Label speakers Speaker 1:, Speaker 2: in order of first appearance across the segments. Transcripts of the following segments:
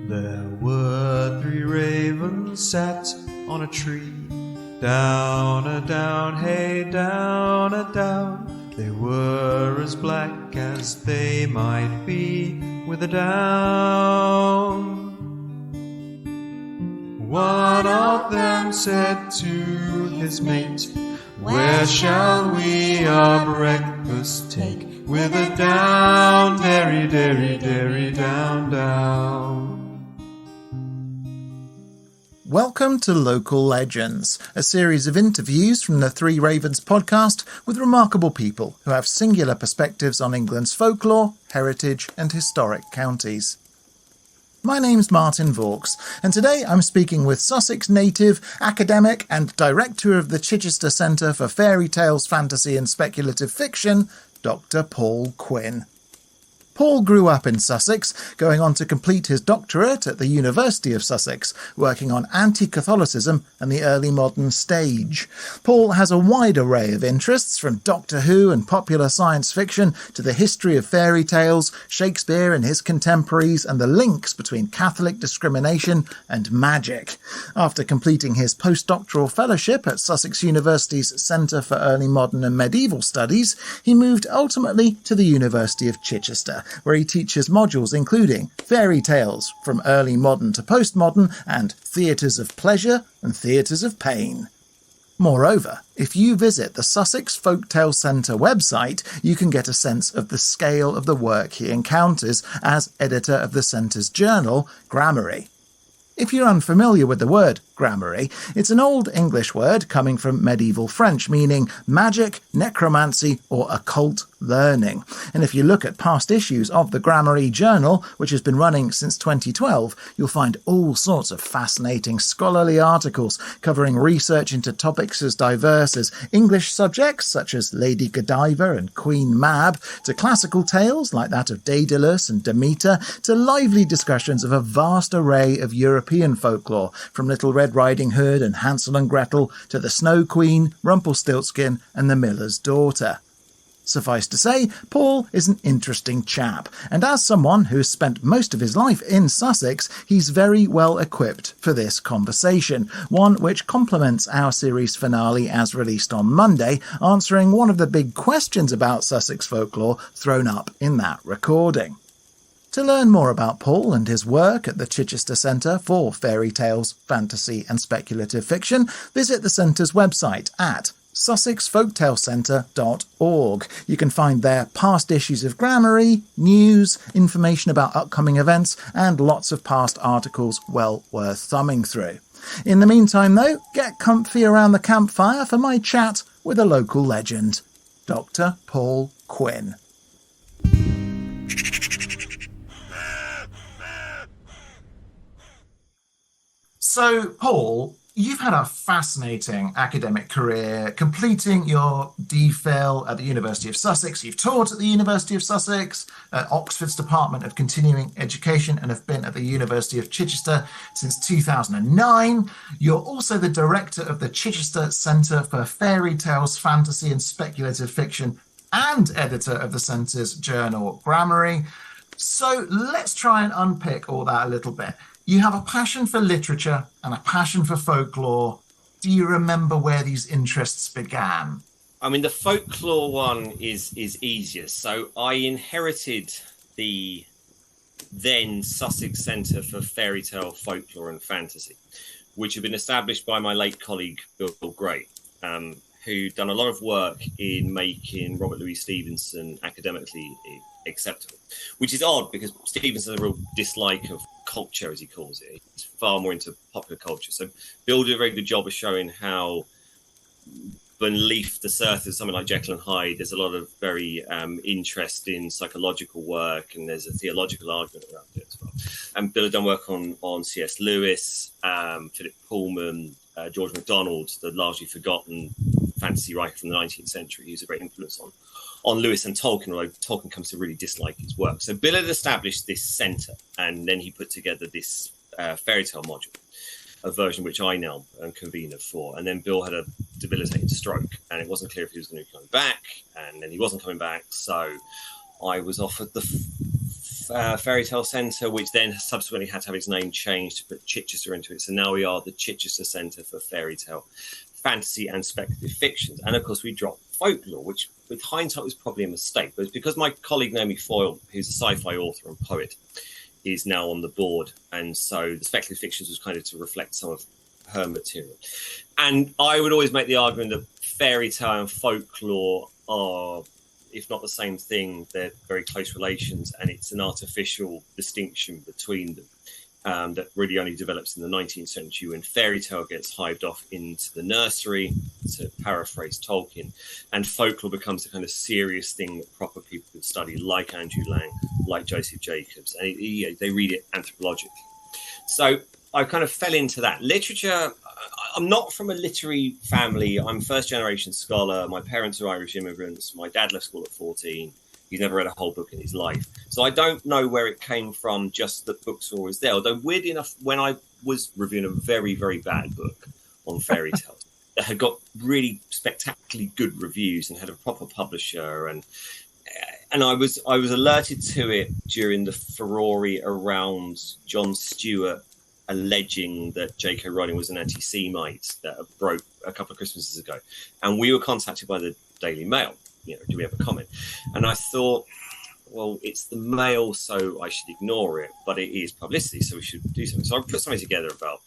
Speaker 1: There were 3 ravens sat on a tree. Down a down, hey, down a down. They were as black as they might be with a down. One of them said to his mate, "Where shall we our breakfast take? With a down, derry, derry, derry, down, down."
Speaker 2: Welcome to Local Legends, a series of interviews from the Three Ravens podcast with remarkable people who have singular perspectives on England's folklore, heritage and historic counties. My name's Martin Vaux, and today I'm speaking with Sussex native, academic and director of the Chichester Centre for Fairy Tales, Fantasy and Speculative Fiction, Dr. Paul Quinn. Paul grew up in Sussex, going on to complete his doctorate at the University of Sussex, working on anti-Catholicism and the early modern stage. Paul has a wide array of interests, from Doctor Who and popular science fiction to the history of fairy tales, Shakespeare and his contemporaries, and the links between Catholic discrimination and magic. After completing his postdoctoral fellowship at Sussex University's Centre for Early Modern and Medieval Studies, he moved ultimately to the University of Chichester, where he teaches modules including fairy tales from early modern to postmodern and theatres of pleasure and theatres of pain. Moreover, if you visit the Sussex Folktale Centre website, you can get a sense of the scale of the work he encounters as editor of the centre's journal, Grammary. If you're unfamiliar with the word grammary, it's an Old English word coming from medieval French, meaning magic, necromancy, or occult learning. And if you look at past issues of the Grammary Journal, which has been running since 2012, you'll find all sorts of fascinating scholarly articles covering research into topics as diverse as English subjects such as Lady Godiva and Queen Mab, to classical tales like that of Daedalus and Demeter, to lively discussions of a vast array of European folklore, from Little Red Riding Hood and Hansel and Gretel to the Snow Queen, Rumpelstiltskin and the Miller's Daughter. Suffice to say, Paul is an interesting chap, and as someone who has spent most of his life in Sussex, he's very well equipped for this conversation, one which complements our series finale as released on Monday, answering one of the big questions about Sussex folklore thrown up in that recording. To learn more about Paul and his work at the Chichester Centre for Fairy Tales, Fantasy and Speculative Fiction, visit the centre's website at sussexfolktalecentre.org. You can find there past issues of Grammary, news, information about upcoming events, and lots of past articles well worth thumbing through. In the meantime, though, get comfy around the campfire for my chat with a local legend, Dr. Paul Quinn. So, Paul, you've had a fascinating academic career, completing your DPhil at the University of Sussex. You've taught at the University of Sussex, at Oxford's Department of Continuing Education, and have been at the University of Chichester since 2009. You're also the director of the Chichester Centre for Fairy Tales, Fantasy and Speculative Fiction, and editor of the centre's journal, Grammary. So let's try and unpick all that a little bit. You have a passion for literature and a passion for folklore. Do you remember where these interests began?
Speaker 3: I mean, the folklore one is easier. So I inherited the then Sussex Centre for Fairy Tale, Folklore and Fantasy, which had been established by my late colleague, Bill Gray, who'd done a lot of work in making Robert Louis Stevenson academically acceptable, which is odd because Stevenson has a real dislike of culture, as he calls it. He's far more into popular culture. So Bill did a very good job of showing how beneath the surface, something like Jekyll and Hyde, there's a lot of very interesting psychological work, and there's a theological argument around it as well. And Bill had done work on C.S. Lewis, Philip Pullman, George MacDonald, the largely forgotten fantasy writer from the 19th century. He was a great influence on Lewis and Tolkien, although Tolkien comes to really dislike his work. So Bill had established this centre, and then he put together this fairy tale module, a version which I now am convener for. And then Bill had a debilitating stroke, and it wasn't clear if he was going to be coming back, and then he wasn't coming back. So I was offered the Fairy Tale Centre, which then subsequently had to have its name changed to put Chichester into it. So now we are the Chichester Centre for Fairy Tale, Fantasy and Speculative Fictions. And of course, we dropped folklore, which with hindsight was probably a mistake. But it's because my colleague Naomi Foyle, who's a sci-fi author and poet, is now on the board. And so the Speculative Fictions was kind of to reflect some of her material. And I would always make the argument that fairy tale and folklore are, if not the same thing, they're very close relations, and it's an artificial distinction between them that really only develops in the 19th century when fairy tale gets hived off into the nursery, to paraphrase Tolkien, and folklore becomes a kind of serious thing that proper people could study, like Andrew Lang, like Joseph Jacobs, and they read it anthropologically. So I kind of fell into that. Literature, I'm not from a literary family. I'm first generation scholar. My parents are Irish immigrants. My dad left school at 14. He's never read a whole book in his life. So I don't know where it came from, just that books were always there. Although, weirdly enough, when I was reviewing a very, very bad book on fairy tales that had got really spectacularly good reviews and had a proper publisher, and I was alerted to it during the furore around Jon Stewart alleging that J.K. Rowling was an anti-Semite that broke a couple of Christmases ago. And we were contacted by the Daily Mail. Do we have a comment? And I thought, well, it's the Mail, so I should ignore it, but it is publicity, so we should do something. So I put something together about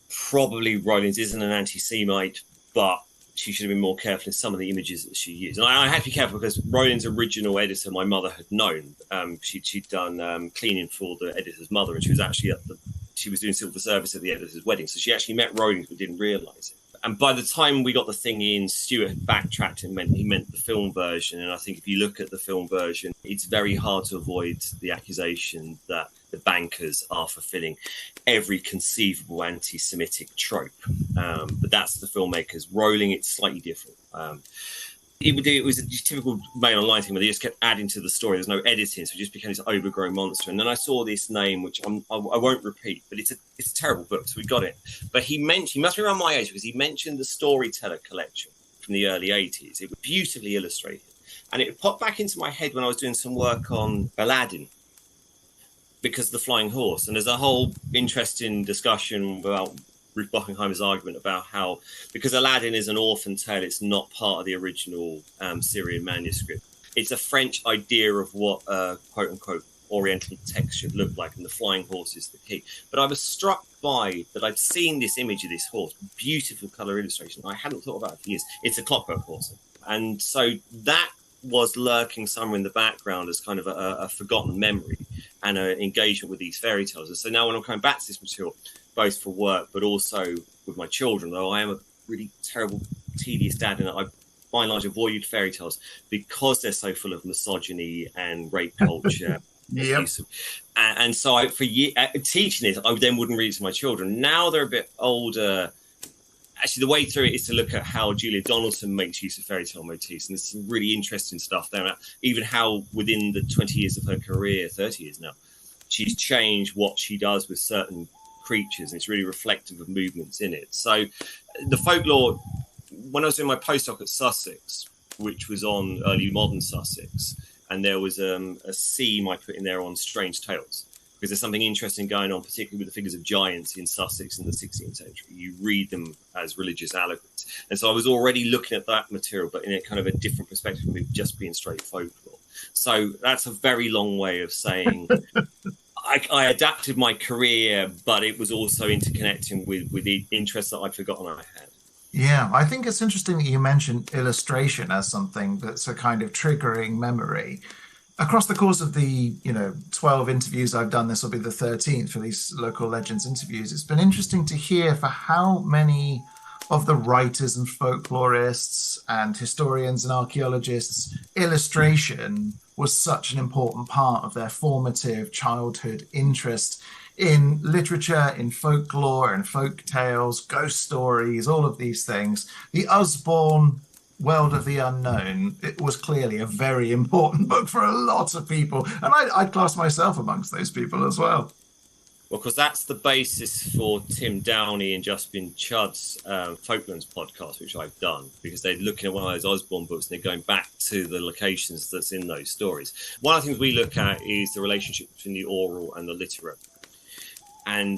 Speaker 3: probably Rowling isn't an anti-Semite, but she should have been more careful in some of the images that she used. And I had to be careful because Rowling's original editor, my mother had known. She'd done cleaning for the editor's mother, and she was actually she was doing civil service at the editor's wedding. So she actually met Rowling but didn't realise it. And by the time we got the thing in, Stewart had backtracked and he meant the film version. And I think if you look at the film version, it's very hard to avoid the accusation that the bankers are fulfilling every conceivable anti-Semitic trope. But that's the filmmakers. Rowling, it's slightly different. It was a typical Mail Online thing where they just kept adding to the story. There's no editing, so it just became this overgrown monster. And then I saw this name, which I won't repeat, but it's a terrible book, so we got it. But he must be around my age because he mentioned the Storyteller collection from the early 80s. It was beautifully illustrated. And it popped back into my head when I was doing some work on Aladdin because of the flying horse. And there's a whole interesting discussion about Ruth Buckingham's argument about how, because Aladdin is an orphan tale, it's not part of the original Syrian manuscript. It's a French idea of what a quote-unquote Oriental text should look like, and the flying horse is the key. But I was struck by that I'd seen this image of this horse, beautiful colour illustration. I hadn't thought about it for years. It's a clockwork horse. And so that was lurking somewhere in the background as kind of a forgotten memory and an engagement with these fairy tales. And so now when I'm coming back to this material, both for work, but also with my children, though I am a really terrible, tedious dad, and I, by and large, avoided fairy tales because they're so full of misogyny and rape culture.
Speaker 2: Yep.
Speaker 3: And so for teaching it, I then wouldn't read it to my children. Now they're a bit older. Actually, the way through it is to look at how Julia Donaldson makes use of fairy tale motifs, and there's some really interesting stuff there. Even how within the 20 years of her career, 30 years now, she's changed what she does with certain creatures, and it's really reflective of movements in it. So the folklore, when I was doing my postdoc at Sussex, which was on early modern Sussex, and there was a seam I put in there on strange tales, because there's something interesting going on, particularly with the figures of giants in Sussex in the 16th century. You read them as religious allegories. And so I was already looking at that material, but in a kind of a different perspective from it just being straight folklore. So that's a very long way of saying I adapted my career, but it was also interconnecting with the interests that I'd forgotten I had.
Speaker 2: Yeah, I think it's interesting that you mentioned illustration as something that's a kind of triggering memory. Across the course of the 12 interviews I've done, this will be the 13th for these local legends interviews. It's been interesting to hear for how many of the writers and folklorists and historians and archaeologists, illustration was such an important part of their formative childhood interest in literature, in folklore and folk tales, ghost stories, all of these things. The Usborne World of the Unknown, it was clearly a very important book for a lot of people. And I'd class myself amongst those people as well.
Speaker 3: Well, because that's the basis for Tim Downey and Justin Chudd's Folklands podcast, which I've done, because they're looking at one of those Osborne books and they're going back to the locations that's in those stories. One of the things we look at is the relationship between the oral and the literate. And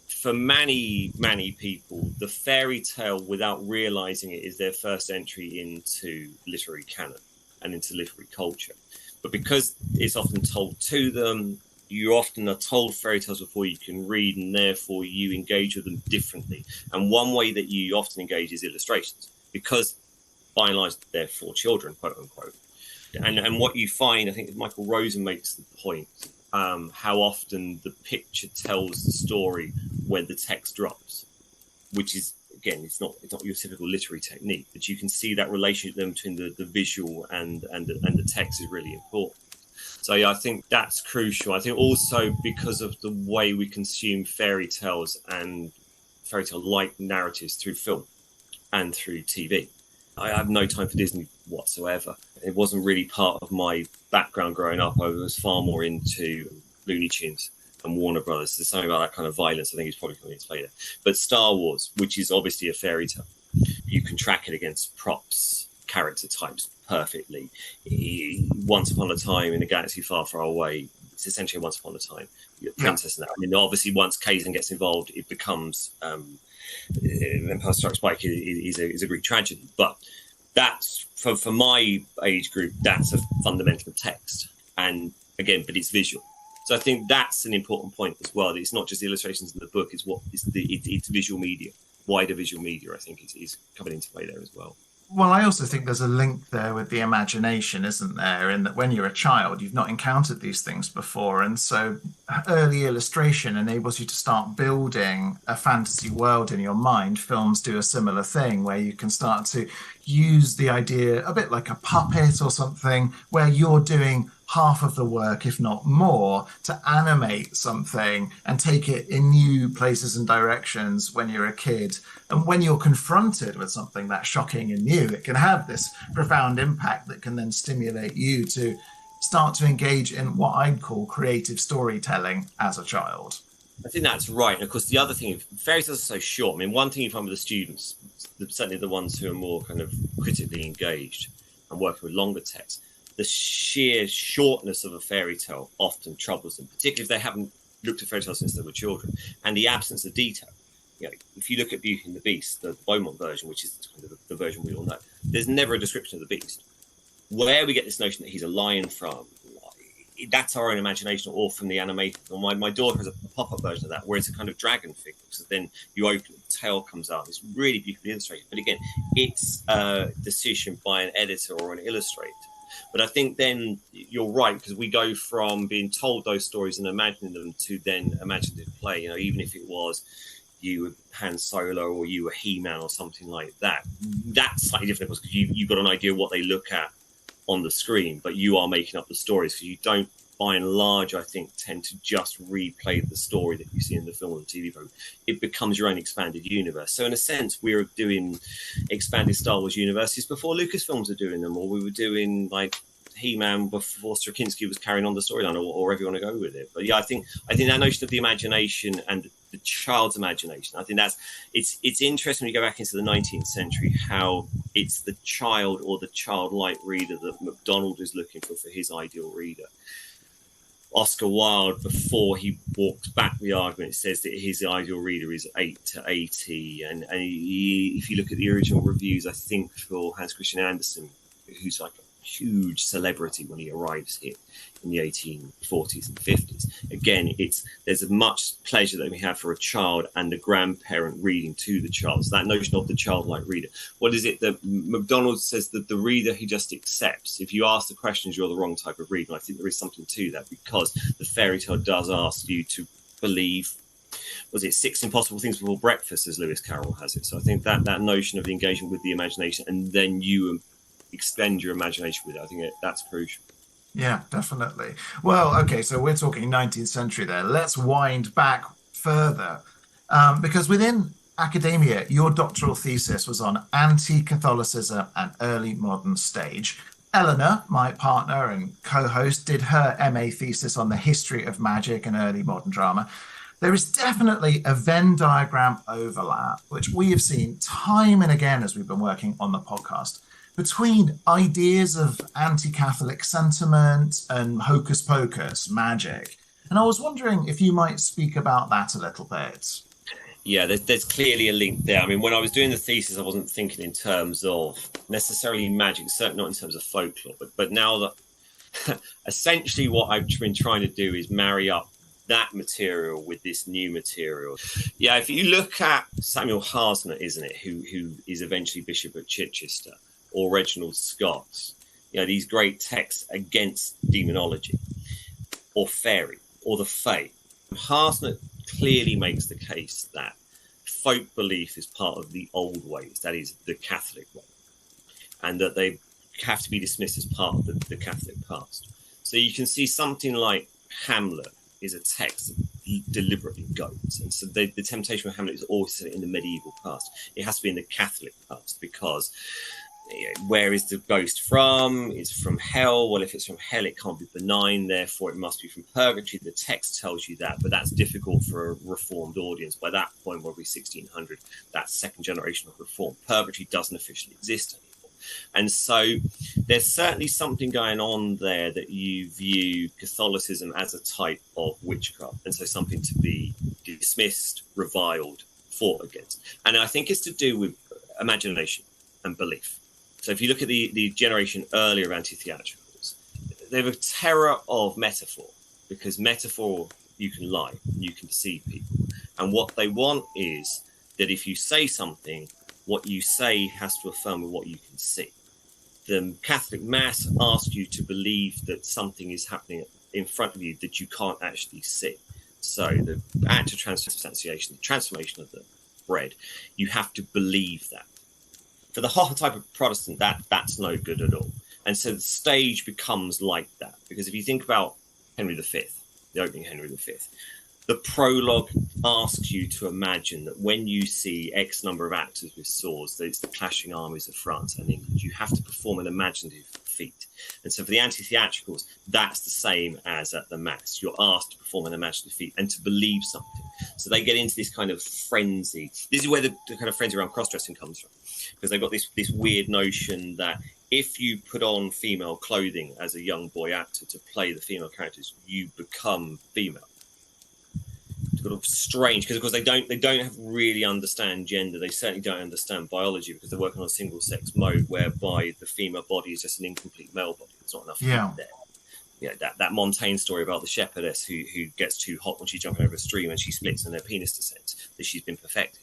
Speaker 3: for many, many people, the fairy tale, without realizing it, is their first entry into literary canon and into literary culture. But because it's often told to them, you often are told fairy tales before you can read, and therefore you engage with them differently. And one way that you often engage is illustrations, because by and large they're for children, quote unquote. And what you find, I think Michael Rosen makes the point, how often the picture tells the story when the text drops, which is, again, it's not your typical literary technique, but you can see that relationship between the visual and the text is really important. So yeah, I think that's crucial. I think also because of the way we consume fairy tales and fairy tale-like narratives through film and through TV. I have no time for Disney whatsoever. It wasn't really part of my background growing up. I was far more into Looney Tunes and Warner Brothers. There's something about that kind of violence I think is probably coming into play there. But Star Wars, which is obviously a fairy tale, you can track it against props, character types perfectly. Once Upon a Time in a Galaxy Far, Far Away, it's essentially Once Upon a Time. You're a princess and that. I mean, obviously, once Kazan gets involved, it becomes Empire Strikes Back is a Greek tragedy. But that's, for my age group, that's a fundamental text. And again, but it's visual. So I think that's an important point as well. That it's not just the illustrations in the book; it's visual media, wider visual media. I think is coming into play there as well.
Speaker 2: Well, I also think there's a link there with the imagination, isn't there? In that when you're a child, you've not encountered these things before. And so early illustration enables you to start building a fantasy world in your mind. Films do a similar thing where you can start to use the idea a bit like a puppet or something, where you're doing half of the work, if not more, to animate something and take it in new places and directions when you're a kid. And when you're confronted with something that's shocking and new, it can have this profound impact that can then stimulate you to start to engage in what I'd call creative storytelling as a child.
Speaker 3: I think that's right. And of course, the other thing, fairy tales are so short. I mean, one thing you find with the students, certainly the ones who are more kind of critically engaged and working with longer texts, the sheer shortness of a fairy tale often troubles them, particularly if they haven't looked at fairy tales since they were children, and the absence of detail. You know, if you look at Beauty and the Beast, the Beaumont version, which is kind of the version we all know, there's never a description of the beast. Where we get this notion that he's a lion from, that's our own imagination, or from the animated. My daughter has a pop-up version of that, where it's a kind of dragon figure. So then you open it, the tail comes out. It's really beautifully illustrated. But again, it's a decision by an editor or an illustrator. But I think then you're right, because we go from being told those stories and imagining them to then imaginative play. You know, even if it was you were Han Solo or you were He-Man or something like that, that's slightly different because you've got an idea of what they look at on the screen, but you are making up the stories, because you don't, by and large, I think, tend to just replay the story that you see in the film or the TV program. It becomes your own expanded universe. So in a sense, we were doing expanded Star Wars universes before Lucasfilms were doing them, or we were doing like He-Man before Straczynski was carrying on the storyline, or wherever you want to go with it. But yeah, I think that notion of the imagination and the child's imagination, I think it's interesting when you go back into the 19th century, how it's the child or the childlike reader that MacDonald is looking for his ideal reader. Oscar Wilde, before he walks back the argument, says that his ideal reader is 8 to 80. And if you look at the original reviews, I think for Hans Christian Andersen, who's like a huge celebrity when he arrives here in the 1840s and 50s. Again, there's as much pleasure that we have for a child and a grandparent reading to the child. So that notion of the childlike reader. What is it that MacDonald says, that the reader he just accepts? If you ask the questions, you're the wrong type of reader. And I think there is something to that, because the fairy tale does ask you to believe. Was it 6 impossible things before breakfast, as Lewis Carroll has it? So I think that notion of the engagement with the imagination, and then you extend your imagination with it, I think that's crucial.
Speaker 2: Yeah, definitely. Well, okay, so we're talking 19th century there. Let's wind back further, because within academia, your doctoral thesis was on anti-Catholicism and early modern stage. Eleanor, my partner and co-host, did her MA thesis on the history of magic and early modern drama. There is definitely a Venn diagram overlap, which we have seen time and again as we've been working on the podcast, between ideas of anti-Catholic sentiment and hocus pocus magic. And I was wondering if you might speak about that a little bit.
Speaker 3: Yeah, there's clearly a link there. I mean, when I was doing the thesis, I wasn't thinking in terms of necessarily magic, certainly not in terms of folklore. But now that essentially what I've been trying to do is marry up that material with this new material. Yeah, if you look at Samuel Harsnett, isn't it, who is eventually Bishop of Chichester, or Reginald Scott, these great texts against demonology or fairy or the fae. Harsnett clearly makes the case that folk belief is part of the old ways, that is the Catholic way, and that they have to be dismissed as part of the Catholic past. So you can see something like Hamlet is a text that deliberately goes. And so the temptation of Hamlet is always set in the medieval past. It has to be in the Catholic past because where is the ghost from? It's from hell. Well, if it's from hell, it can't be benign. Therefore, it must be from purgatory. The text tells you that, but that's difficult for a Reformed audience. By that point, probably 1600, that second generation of Reform. Purgatory doesn't officially exist anymore. And so there's certainly something going on there that you view Catholicism as a type of witchcraft. And so something to be dismissed, reviled, fought against. And I think it's to do with imagination and belief. So if you look at the generation earlier of anti-theatricals, they have a terror of metaphor, because metaphor, you can lie, you can deceive people. And what they want is that if you say something, what you say has to affirm with what you can see. The Catholic Mass asks you to believe that something is happening in front of you that you can't actually see. So the act of transubstantiation, the transformation of the bread, you have to believe that. For the whole type of Protestant, that's no good at all. And so the stage becomes like that. Because if you think about Henry V, the opening Henry V, the prologue asks you to imagine that when you see X number of actors with swords, that it's the clashing armies of France and England. You have to perform an imaginative feat. And so for the anti-theatricals, that's the same as at the Mass. You're asked to perform an imaginative feat and to believe something. So they get into this kind of frenzy. This is where the kind of frenzy around cross-dressing comes from. Because they've got this weird notion that if you put on female clothing as a young boy actor to play the female characters, you become female. Sort of strange, because of course they don't really understand gender. They certainly don't understand biology, because they're working on a single sex mode whereby the female body is just an incomplete male body. There's not enough heat there. That Montaigne story about the shepherdess who gets too hot when she's jumping over a stream and she splits and her penis descends, that she's been perfected.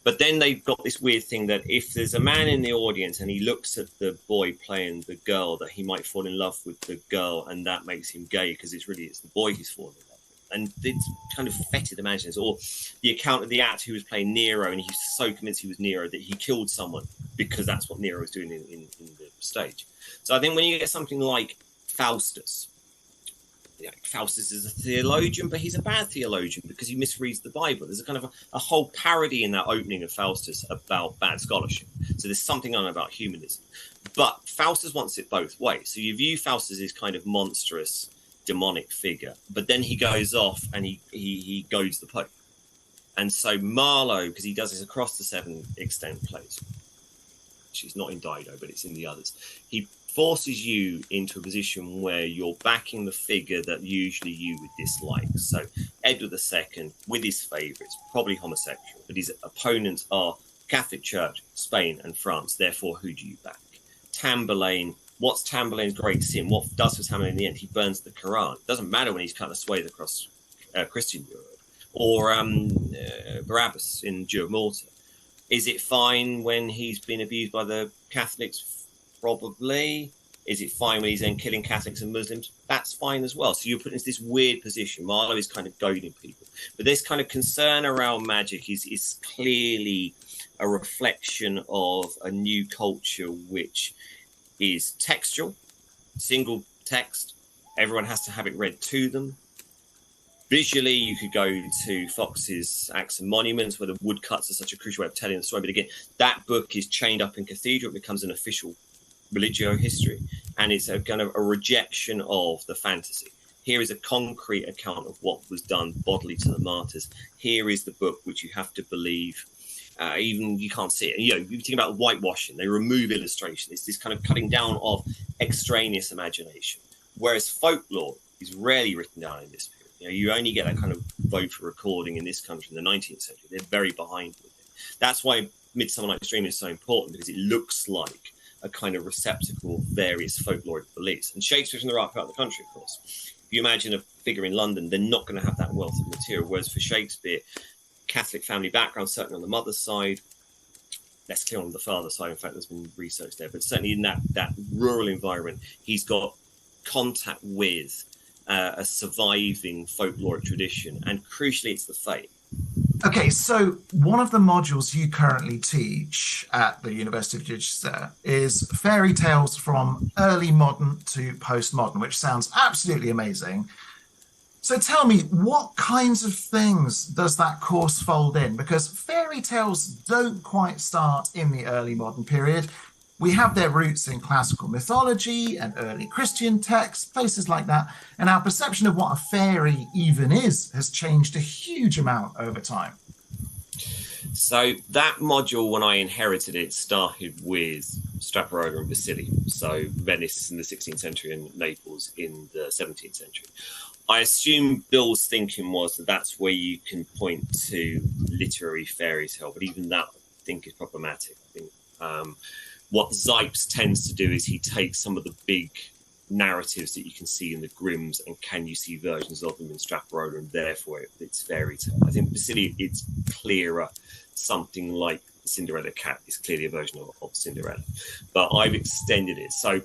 Speaker 3: But then they've got this weird thing that if there's a man in the audience and he looks at the boy playing the girl, that he might fall in love with the girl, and that makes him gay, because it's the boy he's falling in love with. And it's kind of fetid imaginings. Or the account of the actor who was playing Nero, and he's so convinced he was Nero that he killed someone because that's what Nero was doing in the stage. So I think when you get something like Faustus, Faustus is a theologian, but he's a bad theologian because he misreads the Bible. There's a kind of a whole parody in that opening of Faustus about bad scholarship. So there's something on about humanism. But Faustus wants it both ways. So you view Faustus as kind of monstrous, demonic figure, but then he goes off and he goads the Pope. And so Marlowe, because he does this across the 7 extant plays, which is not in Dido, but it's in the others, he forces you into a position where you're backing the figure that usually you would dislike. So Edward II, with his favourites, probably homosexual, but his opponents are Catholic Church, Spain and France. Therefore, who do you back? Tamburlaine. What's Tamburlaine's great sin? What does for Tamburlaine in the end? He burns the Quran. It doesn't matter when he's cutting a swathe across Christian Europe. Or Barabbas in Jew of Malta. Is it fine when he's been abused by the Catholics? Probably. Is it fine when he's then killing Catholics and Muslims? That's fine as well. So you're put into this weird position. Marlowe is kind of goading people. But this kind of concern around magic is clearly a reflection of a new culture which is textual, single text. Everyone has to have it read to them. Visually, you could go to Fox's Acts and Monuments, where the woodcuts are such a crucial way of telling the story. But again, that book is chained up in cathedral. It becomes an official religio history, and it's a kind of a rejection of the fantasy. Here is a concrete account of what was done bodily to the martyrs. Here is the book which you have to believe. Even you can't see it. You think about whitewashing. They remove illustration. It's this kind of cutting down of extraneous imagination. Whereas folklore is rarely written down in this period. You only get that kind of vocal recording in this country in the 19th century. They're very behind with it. That's why Midsummer Night's Dream is so important, because it looks like a kind of receptacle of various folkloric beliefs. And Shakespeare's in the right part of the country, of course. If you imagine a figure in London, they're not going to have that wealth of material. Whereas for Shakespeare, Catholic family background, certainly on the mother's side, less clear on the father's side. In fact, there's been research there, but certainly in that rural environment, he's got contact with a surviving folkloric tradition, and crucially, it's the faith.
Speaker 2: Okay, so one of the modules you currently teach at the University of Chichester is fairy tales from early modern to postmodern, which sounds absolutely amazing. So tell me, what kinds of things does that course fold in? Because fairy tales don't quite start in the early modern period. We have their roots in classical mythology and early Christian texts, places like that. And our perception of what a fairy even is has changed a huge amount over time.
Speaker 3: So that module, when I inherited it, started with Straparola and Basili. So Venice in the 16th century and Naples in the 17th century. I assume Bill's thinking was that that's where you can point to literary fairy tale, but even that I think is problematic. I think what Zipes tends to do is he takes some of the big narratives that you can see in the Grimms, and can you see versions of them in Straparola, and therefore it's fairy tale. I think Basili, it's clearer. Something like Cinderella Cat is clearly a version of Cinderella, but I've extended it. So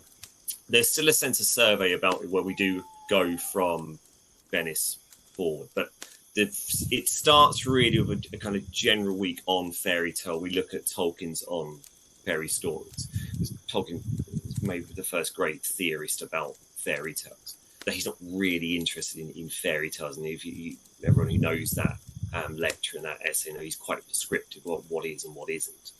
Speaker 3: there's still a census survey about it where we do go from Venice forward, but it starts really with a kind of general week on fairy tale. We look at Tolkien's on fairy stories, because Tolkien is maybe the first great theorist about fairy tales. But he's not really interested in fairy tales, and everyone who knows that lecture and that essay, he's quite prescriptive of what is and what isn't.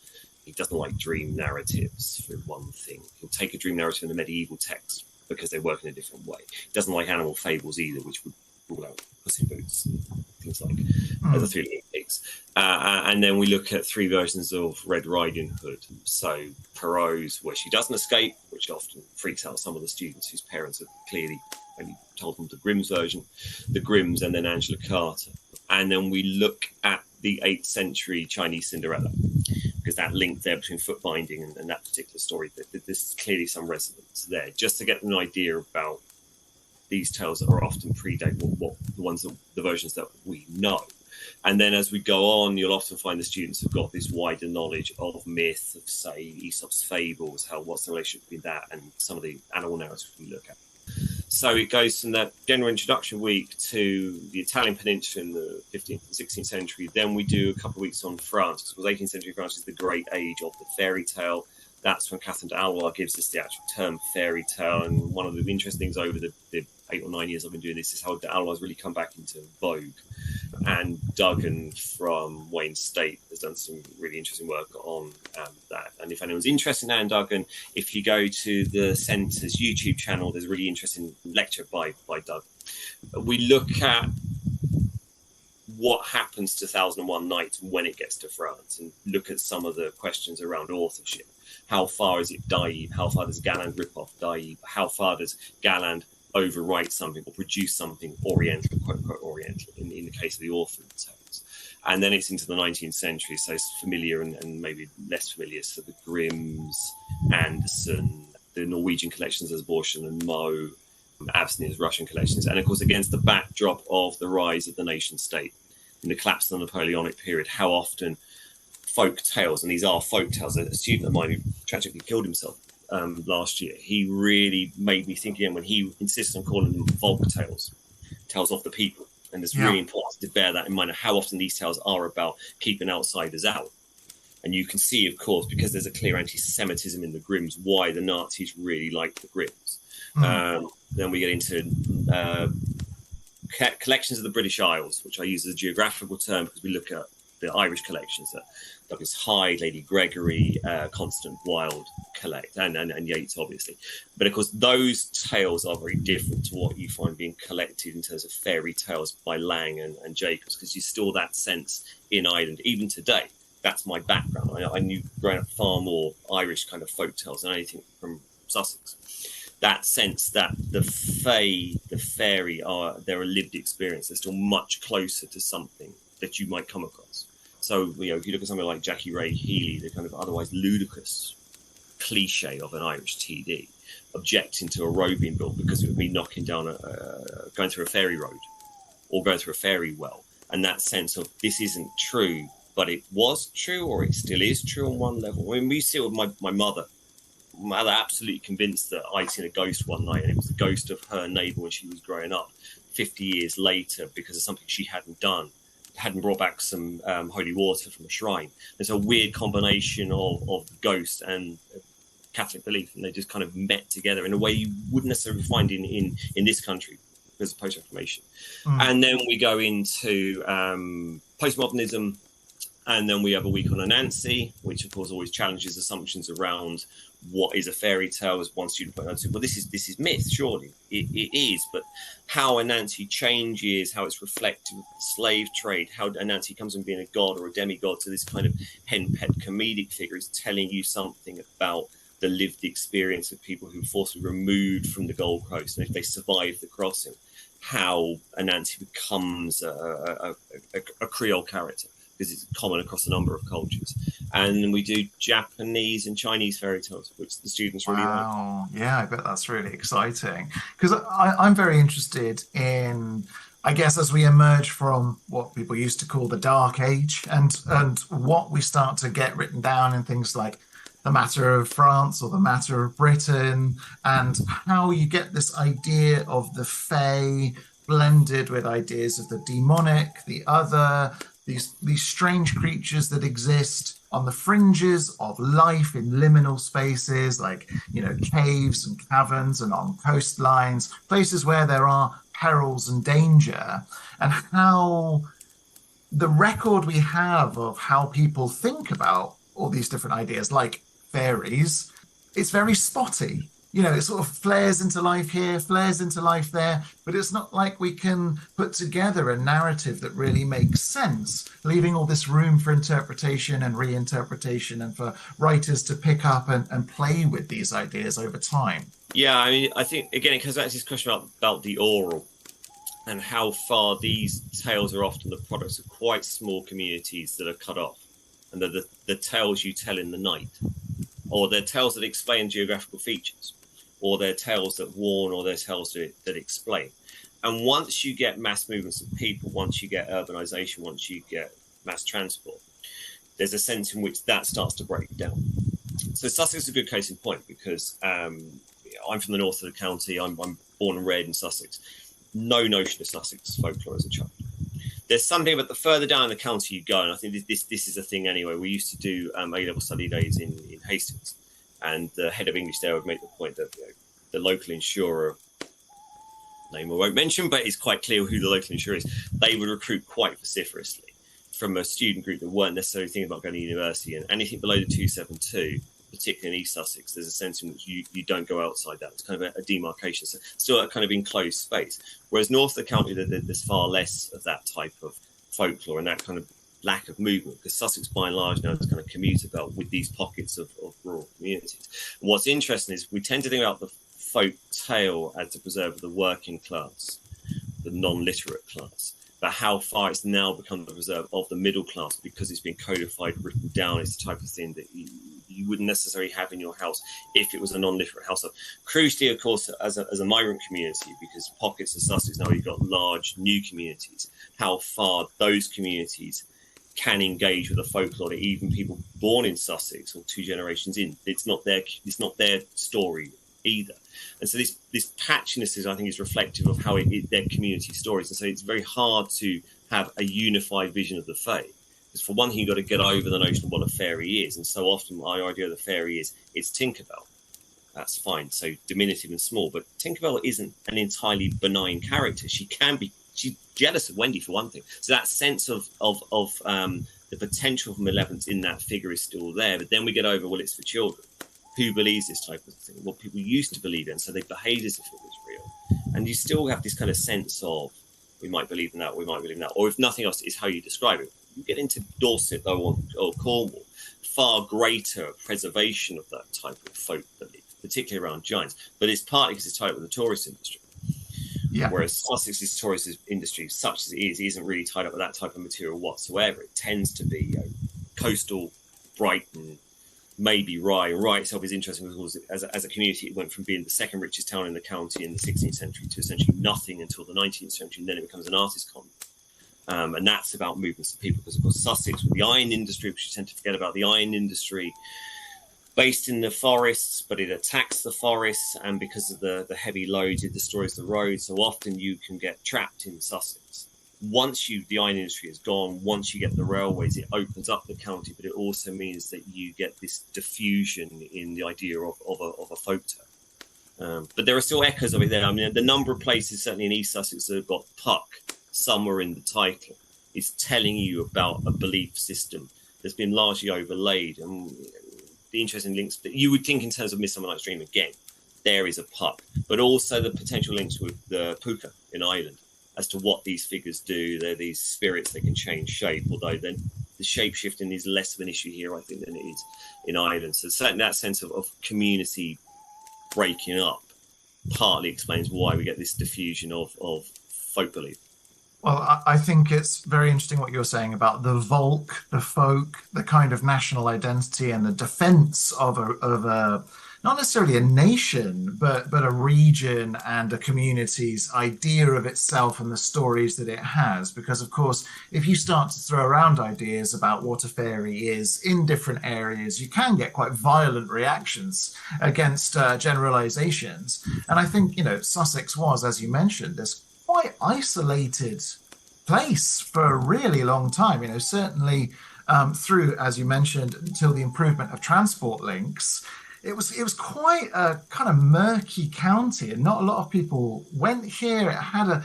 Speaker 3: He doesn't like dream narratives, for one thing. He'll take a dream narrative in the medieval text because they work in a different way. He doesn't like animal fables either, which would rule out Puss in Boots and things like the Three Little Pigs. And then we look at three versions of Red Riding Hood. So Perrault's, where she doesn't escape, which often freaks out some of the students whose parents have clearly only told them the Grimm's version, the Grimm's, and then Angela Carter. And then we look at the 8th century Chinese Cinderella, because that link there between foot binding and that particular story, there's clearly some resonance there, just to get an idea about these tales that are often predate the versions that we know. And then as we go on, you'll often find the students have got this wider knowledge of myth, of, say, Aesop's fables, what's the relationship between that and some of the animal narratives we look at. So it goes from that general introduction week to the Italian peninsula in the 15th and 16th century. Then we do a couple of weeks on France, because 18th century France is the great age of the fairy tale. That's when Catherine de Valois gives us the actual term fairy tale. And one of the interesting things over the 8 or 9 years I've been doing this is how de Valois has really come back into vogue. And Duggan from Wayne State has done some really interesting work on that. And if anyone's interested in Anne Duggan, if you go to the Centre's YouTube channel, there's a really interesting lecture by Duggan. We look at what happens to 1001 Nights when it gets to France, and look at some of the questions around authorship. How far is it Daïb? How far does Galland rip off Daïb? How far does Galland overwrite something or produce something Oriental, quote unquote Oriental, in the case of the orphan tales? And then it's into the 19th century, so it's familiar and maybe less familiar. So the Grimms, Anderson, the Norwegian collections as Borchen and Moe, Avsnier's Russian collections, and of course against the backdrop of the rise of the nation state in the collapse of the Napoleonic period, how often folk tales, and these are folk tales. A student of mine who tragically killed himself last year, he really made me think again when he insists on calling them folk tales, tales of the people. And it's really important to bear that in mind, how often these tales are about keeping outsiders out. And you can see, of course, because there's a clear anti-Semitism in the Grimms, why the Nazis really liked the Grimms. Then we get into collections of the British Isles, which I use as a geographical term because we look at the Irish collections that Douglas Hyde, Lady Gregory, Constant Wilde collect, and Yeats, obviously. But of course, those tales are very different to what you find being collected in terms of fairy tales by Lang and Jacobs, because you still that sense in Ireland, even today. That's my background. I knew growing up far more Irish kind of folk tales than anything from Sussex. That sense that the fae, the fairy, they're a lived experience. They're still much closer to something that you might come across. So, if you look at something like Jackie Ray Healy, the kind of otherwise ludicrous cliche of an Irish TD, objecting to a road being built because it would be knocking down going through a fairy road or going through a fairy well. And that sense of this isn't true, but it was true, or it still is true on one level. I mean, we see it with my mother. My mother absolutely convinced that I'd seen a ghost one night, and it was the ghost of her neighbour when she was growing up 50 years later because of something she hadn't done. Hadn't brought back some holy water from a shrine. It's a weird combination of ghost and Catholic belief, and they just kind of met together in a way you wouldn't necessarily find in this country because of post-Reformation. And then we go into postmodernism, and then we have a week on Anansi, which of course always challenges assumptions around what is a fairy tale. As one student pointed out, well, this is myth, surely. It is, but how Anansi changes, how it's reflective of the slave trade, how Anansi comes from being a god or a demigod to this kind of henpecked comedic figure is telling you something about the lived experience of people who were forcibly removed from the Gold Coast, and if they survive the crossing, how Anansi becomes a Creole character, because it's common across a number of cultures. And we do Japanese and Chinese fairy tales, which the students really like.
Speaker 2: Wow. Yeah, I bet that's really exciting. Because I'm very interested in, I guess, as we emerge from what people used to call the Dark Age and what we start to get written down in things like the Matter of France or the Matter of Britain, and how you get this idea of the fae blended with ideas of the demonic, the other, these strange creatures that exist on the fringes of life in liminal spaces like, caves and caverns and on coastlines, places where there are perils and danger, and how the record we have of how people think about all these different ideas, like fairies, it's very spotty. It sort of flares into life here, flares into life there, but it's not like we can put together a narrative that really makes sense, leaving all this room for interpretation and reinterpretation and for writers to pick up and play with these ideas over time.
Speaker 3: Yeah, I mean, I think, again, it comes back to this question about the oral and how far these tales are often the products of quite small communities that are cut off, and the tales you tell in the night, or they're tales that explain geographical features, or they're tales that warn, or they're tales that explain. And once you get mass movements of people, once you get urbanization, once you get mass transport, there's a sense in which that starts to break down. So Sussex is a good case in point, because I'm from the north of the county. I'm born and reared in Sussex. No notion of Sussex folklore as a child. There's something about the further down the county you go, and I think this is a thing anyway. We used to do A-level study days in Hastings, and the head of English there would make the point that the local insurer, name I won't mention, but it's quite clear who the local insurer is, they would recruit quite vociferously from a student group that weren't necessarily thinking about going to university, and anything below the 272, particularly in East Sussex, there's a sense in which you don't go outside that. It's kind of a demarcation, so still a kind of enclosed space. Whereas north of the county, there's far less of that type of folklore and that kind of lack of movement, because Sussex, by and large, now is kind of commuter belt with these pockets of rural communities. And what's interesting is we tend to think about the folk tale as the preserve of the working class, the non-literate class, but how far it's now become the preserve of the middle class because it's been codified, written down. It's the type of thing that you wouldn't necessarily have in your house if it was a non-literate household. Crucially, of course, as a migrant community, because pockets of Sussex now, you've got large new communities, how far those communities can engage with a folklore that even people born in Sussex or two generations in, it's not their story either. And so this patchiness I think is reflective of how their community stories. And so it's very hard to have a unified vision of the fae. Because for one thing, you've got to get over the notion of what a fairy is. And so often my idea of the fairy is it's Tinkerbell. That's fine. So diminutive and small. But Tinkerbell isn't an entirely benign character. She's jealous of Wendy, for one thing. So that sense of the potential for malevolence in that figure is still there. But then we get over, well, it's for children. Who believes this type of thing? What people used to believe in, so they behave as if it was real. And you still have this kind of sense of, we might believe in that, we might believe in that, or if nothing else, is how you describe it. You get into Dorset, though, or Cornwall, far greater preservation of that type of folk belief, particularly around giants. But it's partly because it's tied up with the tourist industry.
Speaker 2: Yeah.
Speaker 3: Whereas Sussex's tourist industry, such as it is, isn't really tied up with that type of material whatsoever. It tends to be coastal, Brighton, maybe Rye. Rye itself is interesting because as a community, it went from being the second richest town in the county in the 16th century to essentially nothing until the 19th century, and then it becomes an artist colony. And that's about movements of people, because, of course, Sussex, with the iron industry, which you tend to forget about, the iron industry, based in the forests, but it attacks the forests, and because of the heavy loads, it destroys the roads. So often you can get trapped in Sussex. Once the iron industry is gone, once you get the railways, it opens up the county, but it also means that you get this diffusion in the idea of a folk tale. But there are still echoes of it there. I mean, the number of places, certainly in East Sussex, that have got Puck somewhere in the title is telling you about a belief system that's been largely overlaid. And the interesting links that you would think in terms of Midsummer Night's Dream, again, there is a Puck, but also the potential links with the Puka in Ireland as to what these figures do. They're these spirits that can change shape, although then the shape shifting is less of an issue here, I think, than it is in Ireland. So certainly that sense of community breaking up partly explains why we get this diffusion of folk belief.
Speaker 2: Well, I think it's very interesting what you're saying about the Volk, the folk, the kind of national identity and the defense of a not necessarily a nation, but a region and a community's idea of itself and the stories that it has. Because, of course, if you start to throw around ideas about what a fairy is in different areas, you can get quite violent reactions against generalizations. And I think, Sussex was, as you mentioned, this quite isolated place for a really long time. Certainly through, as you mentioned, until the improvement of transport links, it was quite a kind of murky county, and not a lot of people went here. It had a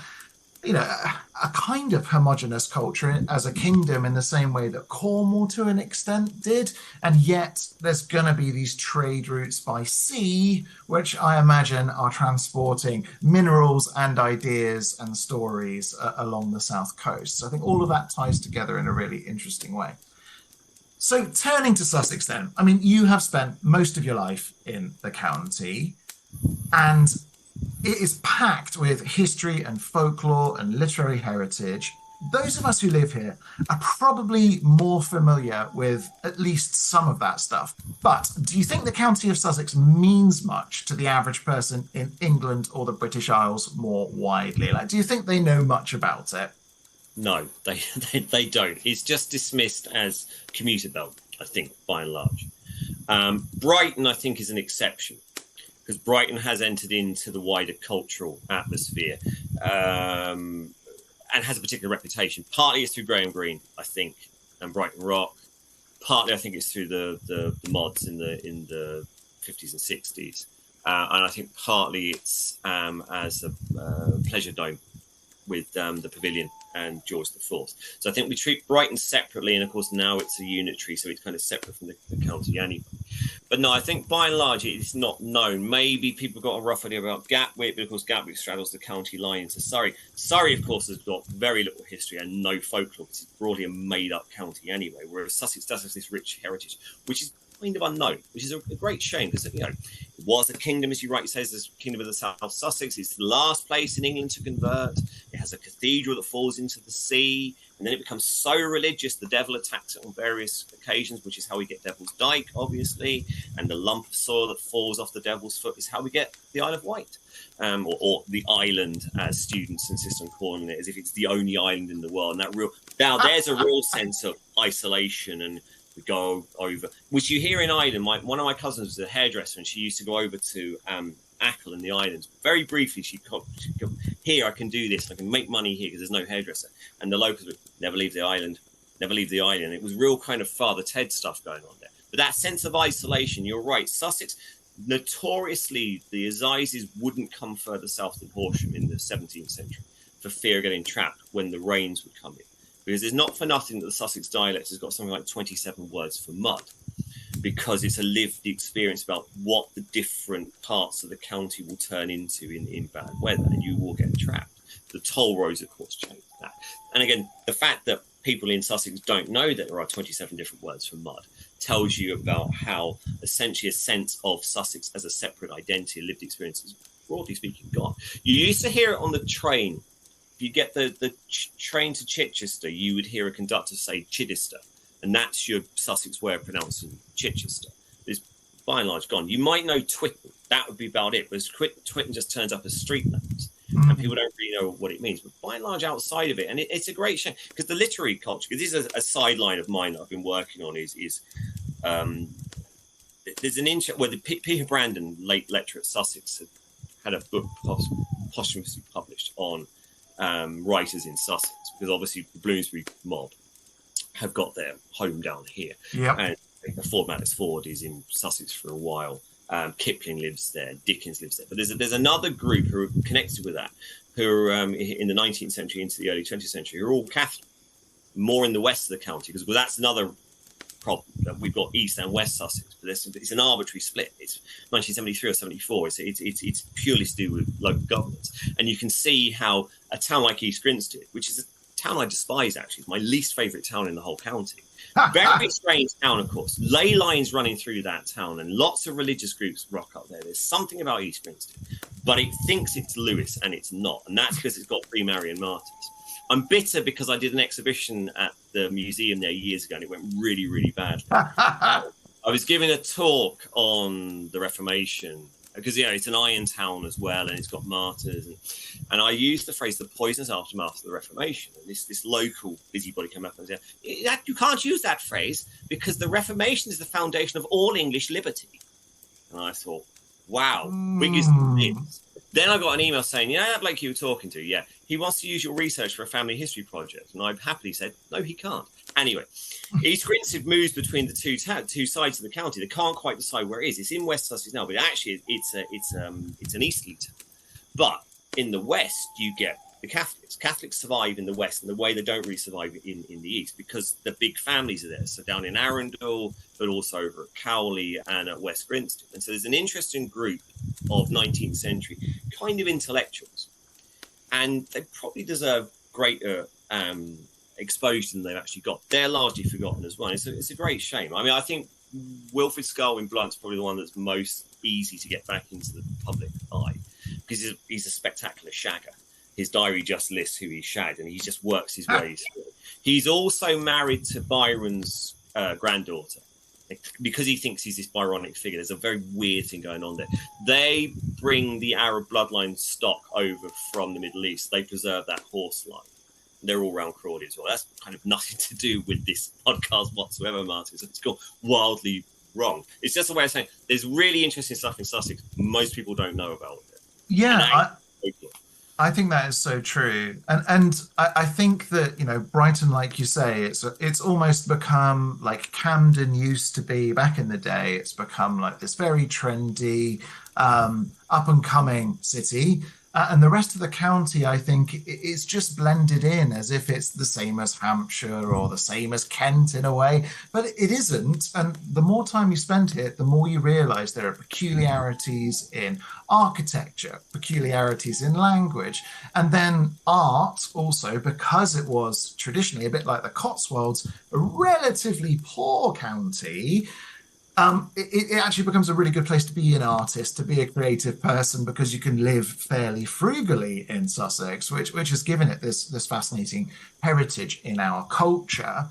Speaker 2: kind of homogenous culture as a kingdom in the same way that Cornwall to an extent did, and yet there's going to be these trade routes by sea, which I imagine are transporting minerals and ideas and stories along the south coast. So I think all of that ties together in a really interesting way. So turning to Sussex then, I mean, you have spent most of your life in the county, and it is packed with history and folklore and literary heritage. Those of us who live here are probably more familiar with at least some of that stuff. But do you think the county of Sussex means much to the average person in England or the British Isles more widely? Do you think they know much about it?
Speaker 3: No, they don't. It's just dismissed as commuter belt, I think, by and large. Brighton, I think, is an exception, because Brighton has entered into the wider cultural atmosphere and has a particular reputation. Partly it's through Graham Greene, I think, and Brighton Rock. Partly I think it's through the mods in the 50s and 60s. And I think partly it's as a pleasure dome with the pavilion and George IV. So I think we treat Brighton separately, and of course now it's a unitary, so it's kind of separate from the county anyway. But no, I think by and large it's not known. Maybe people got a rough idea about Gatwick, but of course Gatwick straddles the county line into Surrey. Surrey, of course, has got very little history and no folklore, because it's broadly a made-up county anyway, whereas Sussex does have this rich heritage, which is kind of unknown, which is a great shame, because it was a kingdom, as you rightly say, the kingdom of the South Sussex. It's the last place in England to convert. It has a cathedral that falls into the sea, and then it becomes so religious the devil attacks it on various occasions, which is how we get Devil's Dyke, obviously, and the lump of soil that falls off the devil's foot is how we get the Isle of Wight, or the island, as students insist on calling it, as if it's the only island in the world. And there's a real sense of isolation, and we go over, which you hear in Ireland. One of my cousins was a hairdresser, and she used to go over to Achill in the islands. Very briefly, she'd go, here, I can do this, I can make money here because there's no hairdresser. And the locals would never leave the island. It was real kind of Father Ted stuff going on there. But that sense of isolation, you're right. Sussex, notoriously, the Assizes wouldn't come further south than Horsham in the 17th century for fear of getting trapped when the rains would come in. because it's not for nothing that the Sussex dialect has got something like 27 words for mud, because it's a lived experience about what the different parts of the county will turn into in bad weather, and you will get trapped. The toll roads, of course, change that. And again, the fact that people in Sussex don't know that there are 27 different words for mud tells you about how essentially a sense of Sussex as a separate identity, a lived experience, is broadly speaking gone. You used to hear it on the train. If you get the train to Chichester, you would hear a conductor say Chichester, and that's your Sussex way of pronouncing Chichester. It's by and large gone. You might know Twitten. That would be about it, because Twitten just turns up as street names. And people don't really know what it means. But by and large, outside of it, and it's a great shame, because the literary culture, because this is a sideline of mine that I've been working on, is there's an interest, well, Peter Brandon, late lecturer at Sussex, had a book posthumously published on writers in Sussex, because obviously the Bloomsbury mob have got their home down here.
Speaker 2: Yep.
Speaker 3: And Ford Madox Ford is in Sussex for a while. Kipling lives there, Dickens lives there, but there's another group who are connected with that, who are in the 19th century into the early 20th century, who are all Catholic, more in the west of the county, because that's another problem. We've got East and West Sussex, but it's an arbitrary split. It's 1973 or 74. It's purely to do with local governments, and you can see how a town like East Grinstead, which is a town I despise, actually, it's my least favourite town in the whole county. Very strange town, of course. Ley lines running through that town, and lots of religious groups rock up there. There's something about East Grinstead, but it thinks it's Lewis, and it's not, and that's because it's got 3 Marian martyrs. I'm bitter because I did an exhibition at the museum there years ago, and it went really, really badly. I was giving a talk on the Reformation, because it's an iron town as well, and it's got martyrs, and I used the phrase "the poisonous aftermath of the Reformation." And this local busybody came up and said, "You can't use that phrase because the Reformation is the foundation of all English liberty." And I thought, "Wow, biggest hits." Then I got an email saying, that bloke you were talking to, yeah, he wants to use your research for a family history project. And I happily said, no, he can't. Anyway, East Grinstead moves between the two sides of the county. They can't quite decide where it is. It's in West Sussex now, but actually it's an easterly town. But in the west, you get the Catholics. Catholics survive in the west in the way they don't really survive in the east, because the big families are there. So down in Arundel, but also over at Cowley and at West Grinstead. And so there's an interesting group of 19th century kind of intellectuals. And they probably deserve greater exposure than they've actually got. They're largely forgotten as well. It's a great shame. I mean, I think Wilfred Scarl in Blunt's probably the one that's most easy to get back into the public eye, because he's a spectacular shagger. His diary just lists who he shagged, and he just works his way through. He's also married to Byron's granddaughter, because he thinks he's this Byronic figure. There's a very weird thing going on there. They bring the Arab bloodline stock over from the Middle East. They preserve that horse line. They're all round Crawley as well. That's kind of nothing to do with this podcast whatsoever, Martin. So it's gone wildly wrong. It's just a way of saying there's really interesting stuff in Sussex most people don't know about it.
Speaker 2: Yeah, I think that is so true, and I think that Brighton, like you say, it's almost become like Camden used to be back in the day. It's become like this very trendy, up and coming city, and the rest of the county, I think, it's just blended in as if it's the same as Hampshire or the same as Kent in a way, but it isn't. And the more time you spend here, the more you realise there are peculiarities in architecture, peculiarities in language, and then art also, because it was traditionally a bit like the Cotswolds, a relatively poor county. It actually becomes a really good place to be an artist, to be a creative person, because you can live fairly frugally in Sussex, which has given it this fascinating heritage in our culture.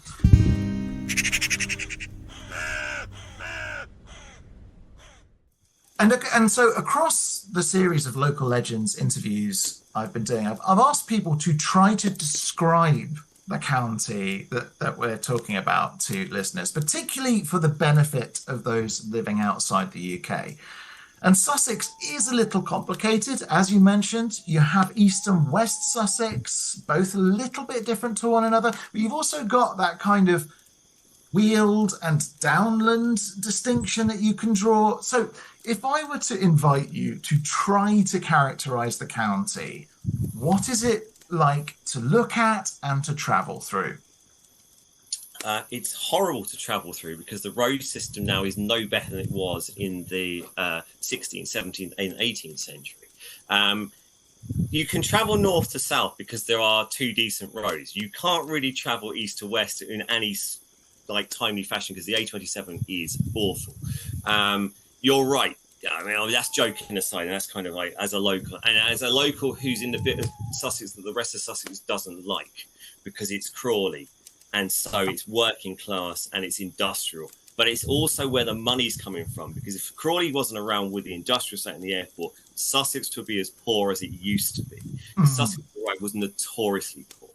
Speaker 2: And so across the series of local legends interviews I've been doing, I've asked people to try to describe the county that we're talking about to listeners, particularly for the benefit of those living outside the UK. And Sussex is a little complicated. As you mentioned, you have East and West Sussex, both a little bit different to one another, but you've also got that kind of Weald and Downland distinction that you can draw. So if I were to invite you to try to characterise the county, what is it like to look at and to travel through?
Speaker 3: It's horrible to travel through because the road system now is no better than it was in the 16th, 17th, and 18th century. You can travel north to south because there are two decent roads. You can't really travel east to west in any timely fashion because the A27 is awful. You're right. I mean, that's joking aside, and that's kind of like as a local who's in the bit of Sussex that the rest of Sussex doesn't like because it's Crawley, and so it's working class and it's industrial. But it's also where the money's coming from, because if Crawley wasn't around with the industrial estate and the airport, Sussex would be as poor as it used to be. Mm-hmm. Sussex was notoriously poor.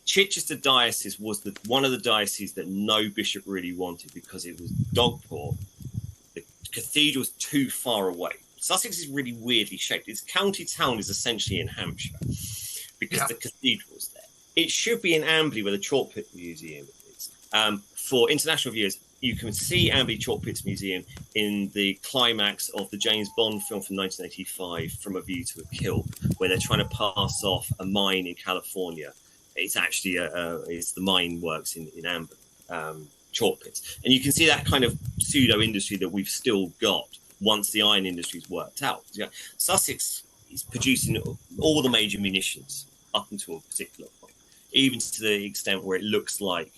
Speaker 3: Chichester Diocese was one of the dioceses that no bishop really wanted because it was dog poor. The cathedral's too far away. Sussex is really weirdly shaped. Its county town is essentially in Hampshire because the cathedral's there. It should be in Amberley where the Chalk Pit Museum is. For international viewers, you can see Amberley Chalk Pits Museum in the climax of the James Bond film from 1985, From a View to a Kill, where they're trying to pass off a mine in California. It's actually it's the mine works in Amberley, chalk pits, and you can see that kind of pseudo industry that we've still got once the iron industry's worked out. Sussex is producing all the major munitions up until a particular point, even to the extent where it looks like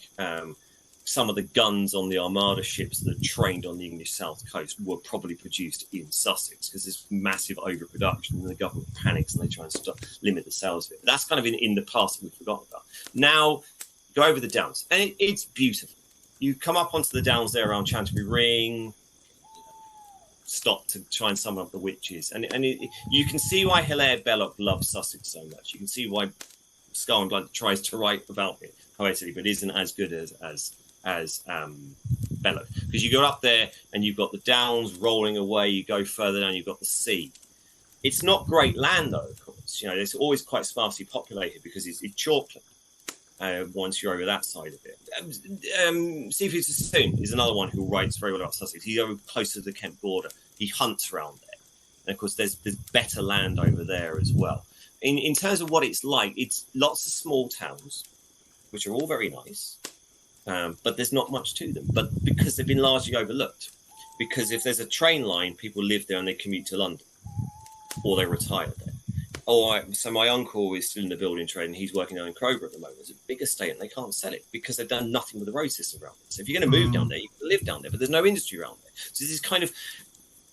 Speaker 3: some of the guns on the Armada ships that are trained on the English south coast were probably produced in Sussex because there's massive overproduction and the government panics and they try and limit the sales of it. That's kind of in the past that we've forgotten about. Now, go over the Downs, and it's beautiful. You come up onto the Downs there around Chancery Ring, stop to try and summon up the witches, and you can see why Hilaire Belloc loves Sussex so much. You can see why Scar and Blood tries to write about it poetically, but isn't as good as Belloc, because you go up there and you've got the Downs rolling away. You go further down, you've got the sea. It's not great land though, of course. It's always quite sparsely populated because it's chalkland. Once you're over that side of it, Seafood Sassoon is another one who writes very well about Sussex. He's over close to the Kent border. He hunts around there, and of course there's better land over there as well. In terms of what it's like, it's lots of small towns, which are all very nice. But there's not much to them. But because they've been largely overlooked, because if there's a train line, people live there and they commute to London, or they retire there. So my uncle is still in the building trade and he's working down in Crowborough at the moment. It's a big estate and they can't sell it because they've done nothing with the road system around it. So if you're going to move down there, you can live down there, but there's no industry around there. So this is kind of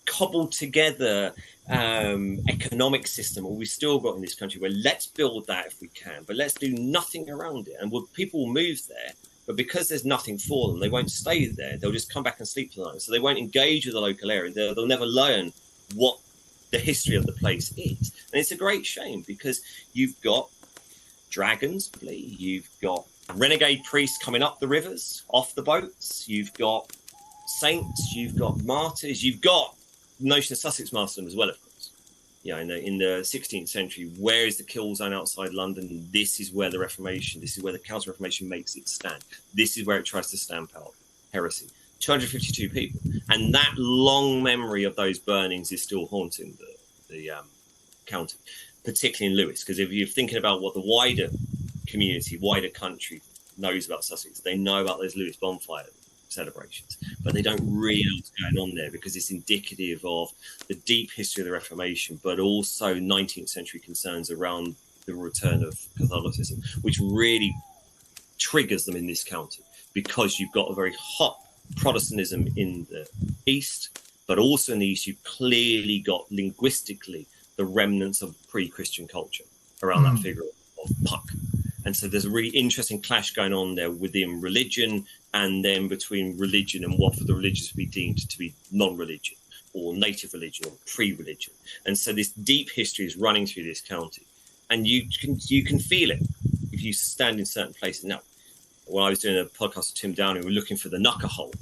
Speaker 3: cobbled together economic system, or we've still got in this country, where let's build that if we can, but let's do nothing around it. And people will move there, but because there's nothing for them, they won't stay there. They'll just come back and sleep for the night. So they won't engage with the local area. They'll never learn what the history of the place is. And it's a great shame because you've got dragons, you've got renegade priests coming up the rivers, off the boats, you've got saints, you've got martyrs, you've got the notion of Sussex martyrdom as well, of course. In the 16th century, where is the kill zone outside London? This is where the Reformation, this is where the Counter-Reformation makes its stand. This is where it tries to stamp out heresy. 252 people. And that long memory of those burnings is still haunting the county, particularly in Lewes, because if you're thinking about what the wider community, wider country knows about Sussex, they know about those Lewes bonfire celebrations, but they don't really know what's going on there because it's indicative of the deep history of the Reformation, but also 19th century concerns around the return of Catholicism, which really triggers them in this county because you've got a very hot Protestantism in the east, but also in the east you've clearly got linguistically the remnants of pre-Christian culture around that figure of Puck. And so there's a really interesting clash going on there within religion, and then between religion and what for the religious would be deemed to be non-religion or native religion or pre-religion. And so this deep history is running through this county, and you can feel it if you stand in certain places. Now, when I was doing a podcast with Tim Downey, we were looking for the Knucker Hole.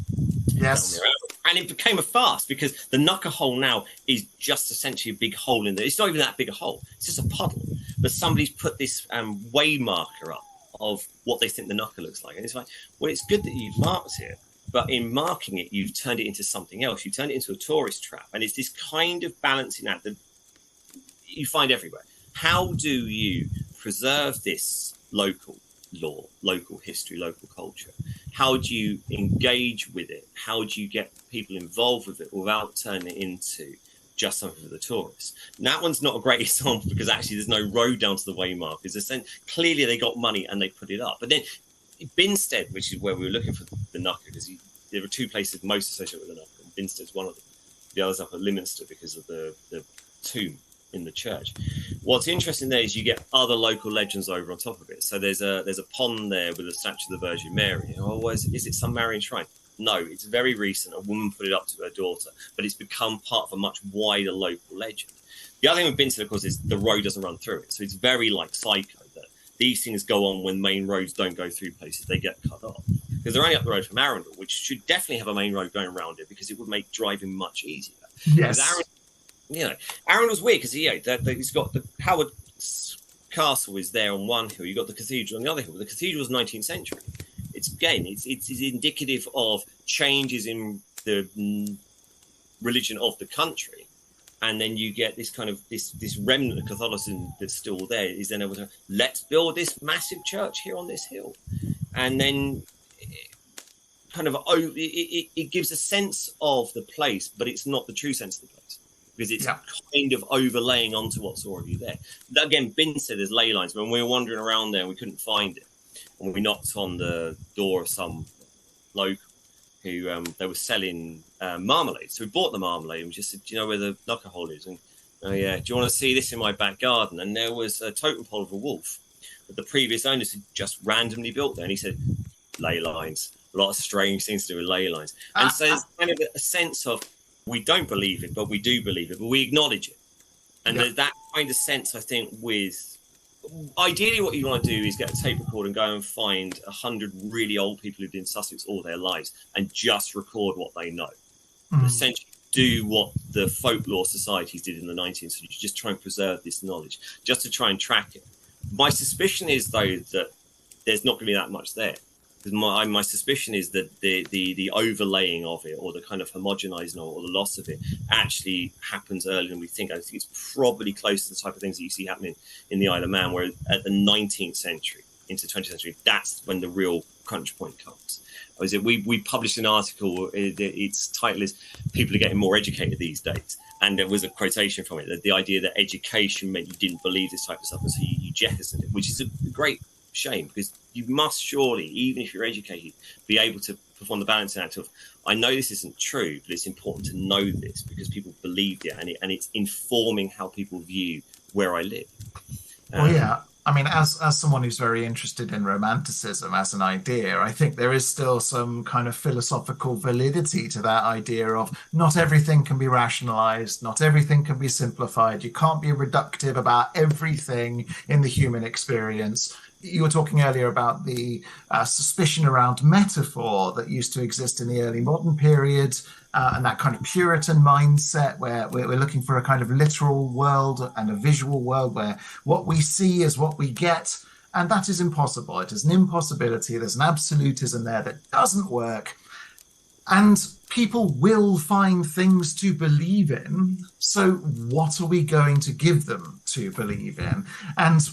Speaker 2: Yes.
Speaker 3: And it became a farce because the Knucker Hole now is just essentially a big hole in there. It's not even that big a hole. It's just a puddle. But somebody's put this way marker up of what they think the Knucker looks like. And it's like, well, it's good that you've marked it, but in marking it, you've turned it into something else. You turned it into a tourist trap. And it's this kind of balancing act that you find everywhere. How do you preserve this local law, local history, local culture? How do you engage with it? How do you get people involved with it without turning it into just something for the tourists? And that one's not a great example because actually there's no road down to the Waymark. Clearly they got money and they put it up. But then Binstead, which is where we were looking for the Knucker, because there were two places most associated with the Knucker, and Binstead's one of them. The other's up at Lyminster because of the tomb in the church. What's interesting there is you get other local legends over on top of it. So there's a pond there with a statue of the Virgin Mary. Oh, is it some Marian shrine? No, it's very recent. A woman put it up to her daughter, but it's become part of a much wider local legend. The other thing with Binstead, of course, is the road doesn't run through it. So it's very like Psycho, that these things go on when main roads don't go through places. They get cut off. Because they're only up the road from Arundel, which should definitely have a main road going around it because it would make driving much easier.
Speaker 2: Yes.
Speaker 3: Arundel's weird because he's got the Howard Castle is there on one hill. You've got the cathedral on the other hill. The cathedral was 19th century. It's indicative of changes in the religion of the country, and then you get this kind of this remnant of Catholicism that's still there. Is then able to let's build this massive church here on this hill, and then it gives a sense of the place, but it's not the true sense of the place because it's kind of overlaying onto what's already there. Again, Binstead, there's ley lines. When we were wandering around there, we couldn't find it. And we knocked on the door of some local who they were selling marmalade. So we bought the marmalade and we just said, do you know where the knocker hole is? And oh yeah, do you want to see this in my back garden? And there was a totem pole of a wolf that the previous owners had just randomly built there. And he said, ley lines, a lot of strange things to do with ley lines. And so there's kind of a sense of we don't believe it, but we do believe it, but we acknowledge it. And that kind of sense, I think, with ideally, what you want to do is get a tape recorder and go and find 100 really old people who've been in Sussex all their lives and just record what they know. Essentially, do what the folklore societies did in the 19th century, just try and preserve this knowledge, just to try and track it. My suspicion is, though, that there's not going to be that much there. My suspicion is that the overlaying of it, or the kind of homogenizing or the loss of it, actually happens earlier than we think. I think it's probably close to the type of things that you see happening in the Isle of Man, where at the 19th century into 20th century, that's when the real crunch point comes. We published an article. Its title is "People are Getting More Educated These Days," and there was a quotation from it, that the idea that education meant you didn't believe this type of stuff, and so you jettisoned it, which is a great shame, because you must surely, even if you're educated, be able to perform the balancing act of, I know this isn't true, but it's important to know this because people believed it, and it's informing how people view where I live.
Speaker 2: I mean, as someone who's very interested in romanticism as an idea, I think there is still some kind of philosophical validity to that idea of not everything can be rationalized, not everything can be simplified. You can't be reductive about everything in the human experience. You were talking earlier about the suspicion around metaphor that used to exist in the early modern period, and that kind of Puritan mindset where we're looking for a kind of literal world and a visual world where what we see is what we get. And that is impossible. It is an impossibility. There's an absolutism there that doesn't work. And people will find things to believe in. So what are we going to give them to believe in? And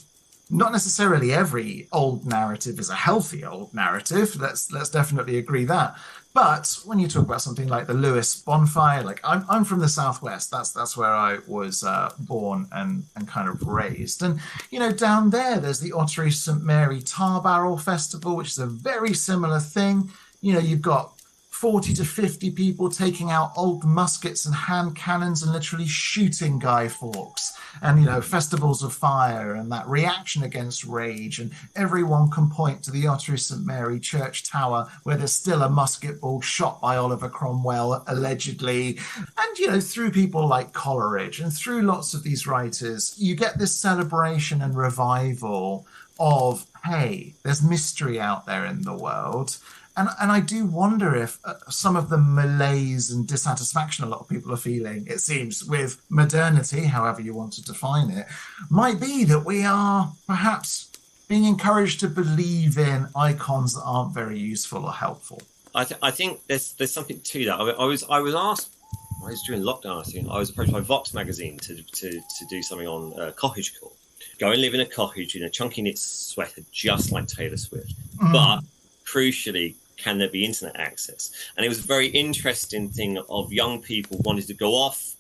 Speaker 2: not necessarily every old narrative is a healthy old narrative. Let's definitely agree that. But when you talk about something like the Lewis bonfire, like I'm from the Southwest. That's where I was born and kind of raised. And, you know, down there's the Ottery St. Mary Tar Barrel Festival, which is a very similar thing. You know, you've got 40 to 50 people taking out old muskets and hand cannons and literally shooting Guy Fawkes, and, you know, festivals of fire and that reaction against rage. And everyone can point to the Ottery St. Mary Church Tower where there's still a musket ball shot by Oliver Cromwell, allegedly. And, you know, through people like Coleridge and through lots of these writers, you get this celebration and revival of, hey, there's mystery out there in the world. And I do wonder if some of the malaise and dissatisfaction a lot of people are feeling, it seems, with modernity, however you want to define it, might be that we are perhaps being encouraged to believe in icons that aren't very useful or helpful.
Speaker 3: I think there's something to that. I was asked, I was during lockdown, I think, I was approached by Vox magazine to do something on cottagecore. go and live in a cottage in a chunky knit sweater, just like Taylor Swift. But crucially, can there be internet access? And it was a very interesting thing of young people wanting to go off,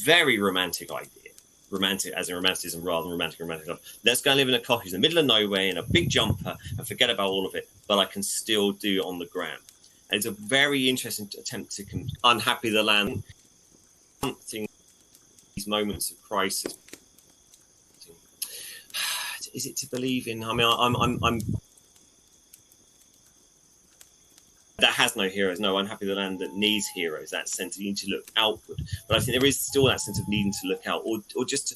Speaker 3: very romantic idea. Romantic as in romanticism rather than romantic love. Let's go and live in a cottage in the middle of nowhere in a big jumper and forget about all of it, but I can still do it on the gram. And it's a very interesting attempt to unhappy the land. Something these moments of crisis. Is it to believe in? I mean, I'm that has no heroes. No, unhappy the land that needs heroes. That sense of you need to look outward. But I think there is still that sense of needing to look out, or just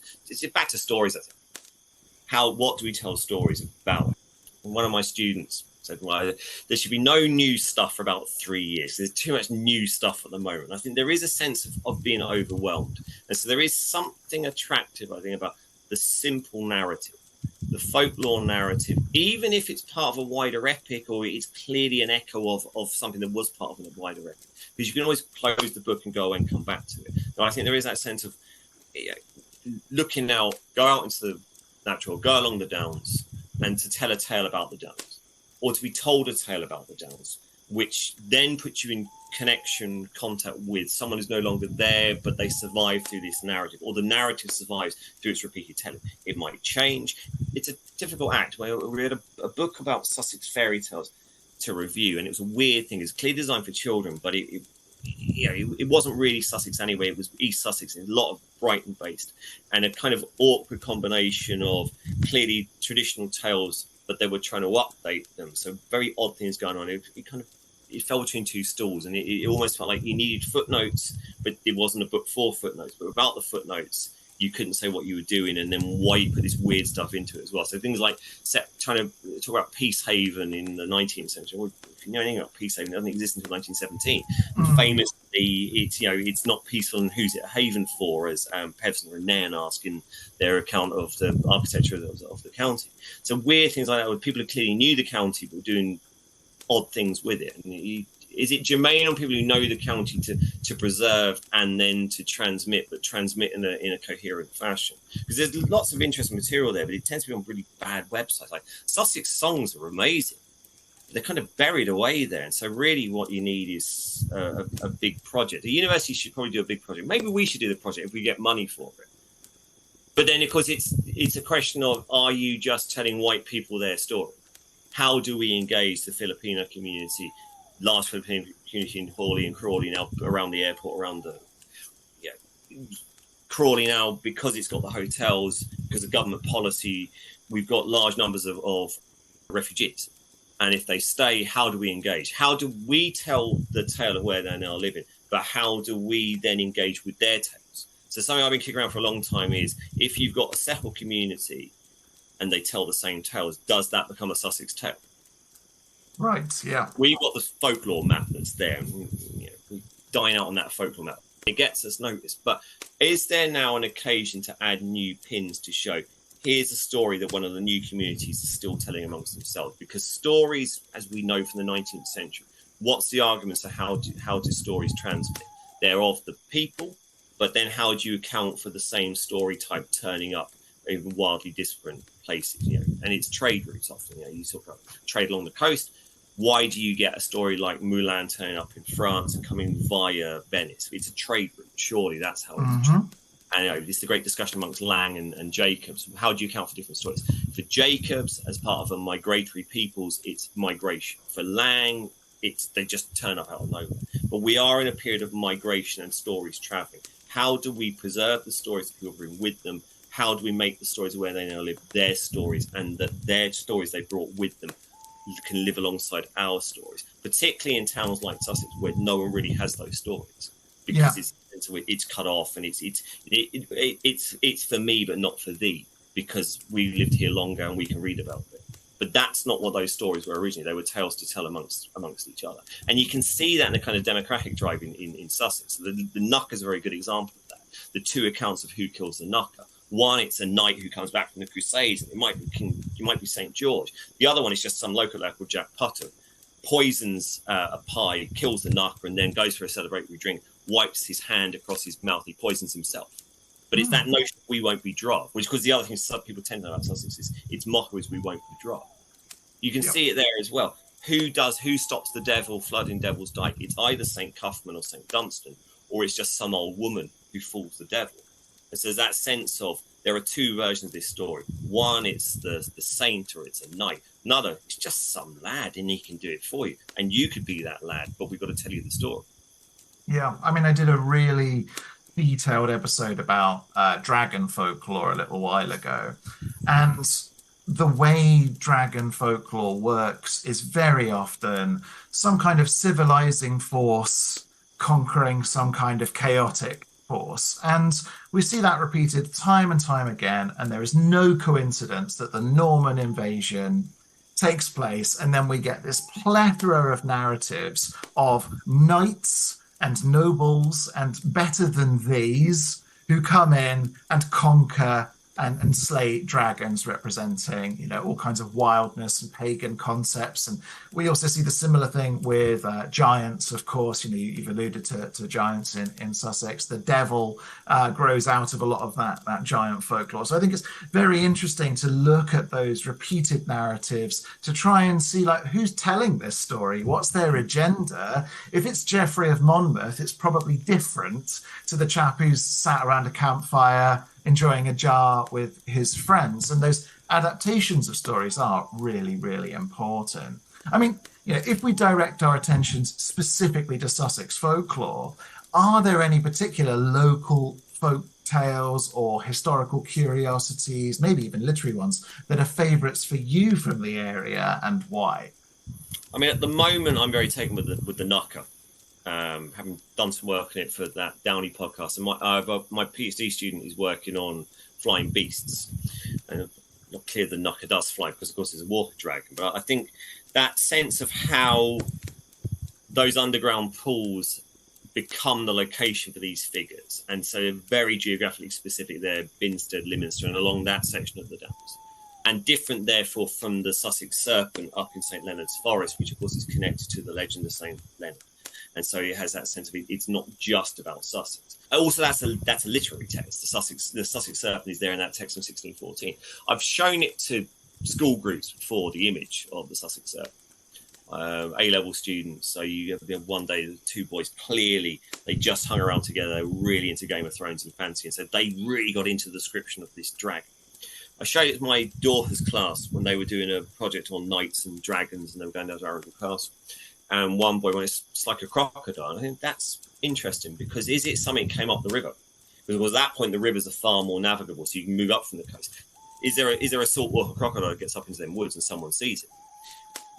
Speaker 3: back to stories. I think what do we tell stories about? And one of my students said, "Well, there should be no new stuff for about 3 years. There's too much new stuff at the moment." I think there is a sense of being overwhelmed, and so there is something attractive, I think, about the simple narrative. The folklore narrative, even if it's part of a wider epic or it's clearly an echo of something that was part of a wider epic, because you can always close the book and go and come back to it. And I think there is that sense of looking out, go out into the natural, go along the downs, and to tell a tale about the downs, or to be told a tale about the downs, which then puts you in contact with someone who's no longer there, but they survive through this narrative, or the narrative survives through its repeated telling. It might change. It's a difficult act. We had a book about Sussex fairy tales to review, and it was a weird thing. It's clearly designed for children, but it wasn't really Sussex anyway. It was East Sussex, and a lot of Brighton based, and a kind of awkward combination of clearly traditional tales, but they were trying to update them. So very odd things going on. It fell between two stools, and it almost felt like you needed footnotes, but it wasn't a book for footnotes. But without the footnotes, you couldn't say what you were doing, and then why you put this weird stuff into it as well. So things like trying to talk about Peacehaven in the 19th century. Well, if you know anything about Peacehaven, it doesn't exist until 1917. And famously, it's not peaceful, and who's it a haven for? As Pevsner and Nairn ask in their account of the architecture of the county. So weird things like that, where people who clearly knew the county but were doing odd things with it. And is it germane on people who know the county to preserve and then to transmit, but transmit in a coherent fashion? Because there's lots of interesting material there, but it tends to be on really bad websites. Like Sussex songs are amazing. They're kind of buried away there. And so really what you need is a big project. The university should probably do a big project. Maybe we should do the project if we get money for it. But then, of course, it's a question of, are you just telling white people their story? How do we engage the Filipino community, large Filipino community in Hawley and Crawley now around the airport, around the Crawley now, because it's got the hotels, because of government policy, we've got large numbers of refugees. And if they stay, how do we engage? How do we tell the tale of where they're now living? But how do we then engage with their tales? So something I've been kicking around for a long time is, if you've got a settled community and they tell the same tales, does that become a Sussex tale?
Speaker 2: Right, yeah.
Speaker 3: We've got the folklore map that's there. We dine out on that folklore map. It gets us noticed. But is there now an occasion to add new pins to show, here's a story that one of the new communities is still telling amongst themselves? Because stories, as we know from the 19th century, what's the argument for how do stories transmit? They're of the people, but then how do you account for the same story type turning up in wildly different places? And it's trade routes often. You talk about trade along the coast. Why do you get a story like Moulin turning up in France and coming via Venice? It's a trade route. Surely that's how it's. And it's the great discussion amongst Lang and Jacobs. How do you account for different stories? For Jacobs, as part of a migratory peoples, it's migration. For Lang, they just turn up out of nowhere. But we are in a period of migration and stories traveling. How do we preserve the stories that people bring with them? How do we make the stories where they now live their stories, and that their stories they brought with them can live alongside our stories, particularly in towns like Sussex where no one really has those stories, because it's cut off, and it's for me but not for thee, because we lived here longer and we can read about it. But that's not what those stories were originally. They were tales to tell amongst each other. And you can see that in the kind of democratic drive in Sussex. The Knucker is a very good example of that. The two accounts of who kills the Knucker. One, it's a knight who comes back from the Crusades, and it might be St. George. The other one is just some local lad called Jack Putter, poisons a pie, kills the Knucker, and then goes for a celebratory drink, wipes his hand across his mouth. He poisons himself. But it's that notion we won't be dropped, which, because the other thing people tend to know about Sussex is its motto is we won't be dropped. You can see it there as well. Who stops the devil flooding Devil's Dyke? It's either St. Cuthman or St. Dunstan, or it's just some old woman who fools the devil. And so there's that sense of, there are two versions of this story. One, it's the saint or it's a knight. Another, it's just some lad and he can do it for you. And you could be that lad, but we've got to tell you the story.
Speaker 2: Yeah, I mean, I did a really detailed episode about dragon folklore a little while ago. And the way dragon folklore works is very often some kind of civilizing force conquering some kind of chaotic force. And we see that repeated time and time again. And there is no coincidence that the Norman invasion takes place. And then we get this plethora of narratives of knights and nobles and better than these who come in and conquer and slay dragons, representing, you know, all kinds of wildness and pagan concepts. And we also see the similar thing with giants, of course. You know, you've alluded to giants in Sussex. The devil grows out of a lot of that giant folklore. So I think it's very interesting to look at those repeated narratives to try and see, like, who's telling this story? What's their agenda? If it's Geoffrey of Monmouth, it's probably different to the chap who's sat around a campfire enjoying a jar with his friends. And those adaptations of stories are really, really important. I mean, you know, if we direct our attentions specifically to Sussex folklore, are there any particular local folk tales or historical curiosities, maybe even literary ones, that are favourites for you from the area, and why?
Speaker 3: I mean, at the moment, I'm very taken with the Knucker. Having done some work on it for that Downey podcast, and my PhD student is working on flying beasts, and not clear the Knucker does fly because, of course, it's a water dragon. But I think that sense of how those underground pools become the location for these figures, and so very geographically specific there, Binstead, Lyminster, and along that section of the Downs, and different therefore from the Sussex Serpent up in St Leonard's Forest, which of course is connected to the legend of St Leonard. And so it has that sense of it's not just about Sussex. Also, that's a literary text. The Sussex Serpent is there in that text from 1614. I've shown it to school groups before, the image of the Sussex Serpent. A-level students. So you have one day, the two boys, clearly they just hung around together, really into Game of Thrones and fantasy, and so they really got into the description of this dragon. I showed it to my daughter's class when they were doing a project on knights and dragons, and they were going down to Arundel Castle. And one boy went, it's like a crocodile. And I think that's interesting, because is it something that came up the river? Because at that point, the rivers are far more navigable, so you can move up from the coast. Is there a saltwater crocodile that gets up into them woods and someone sees it?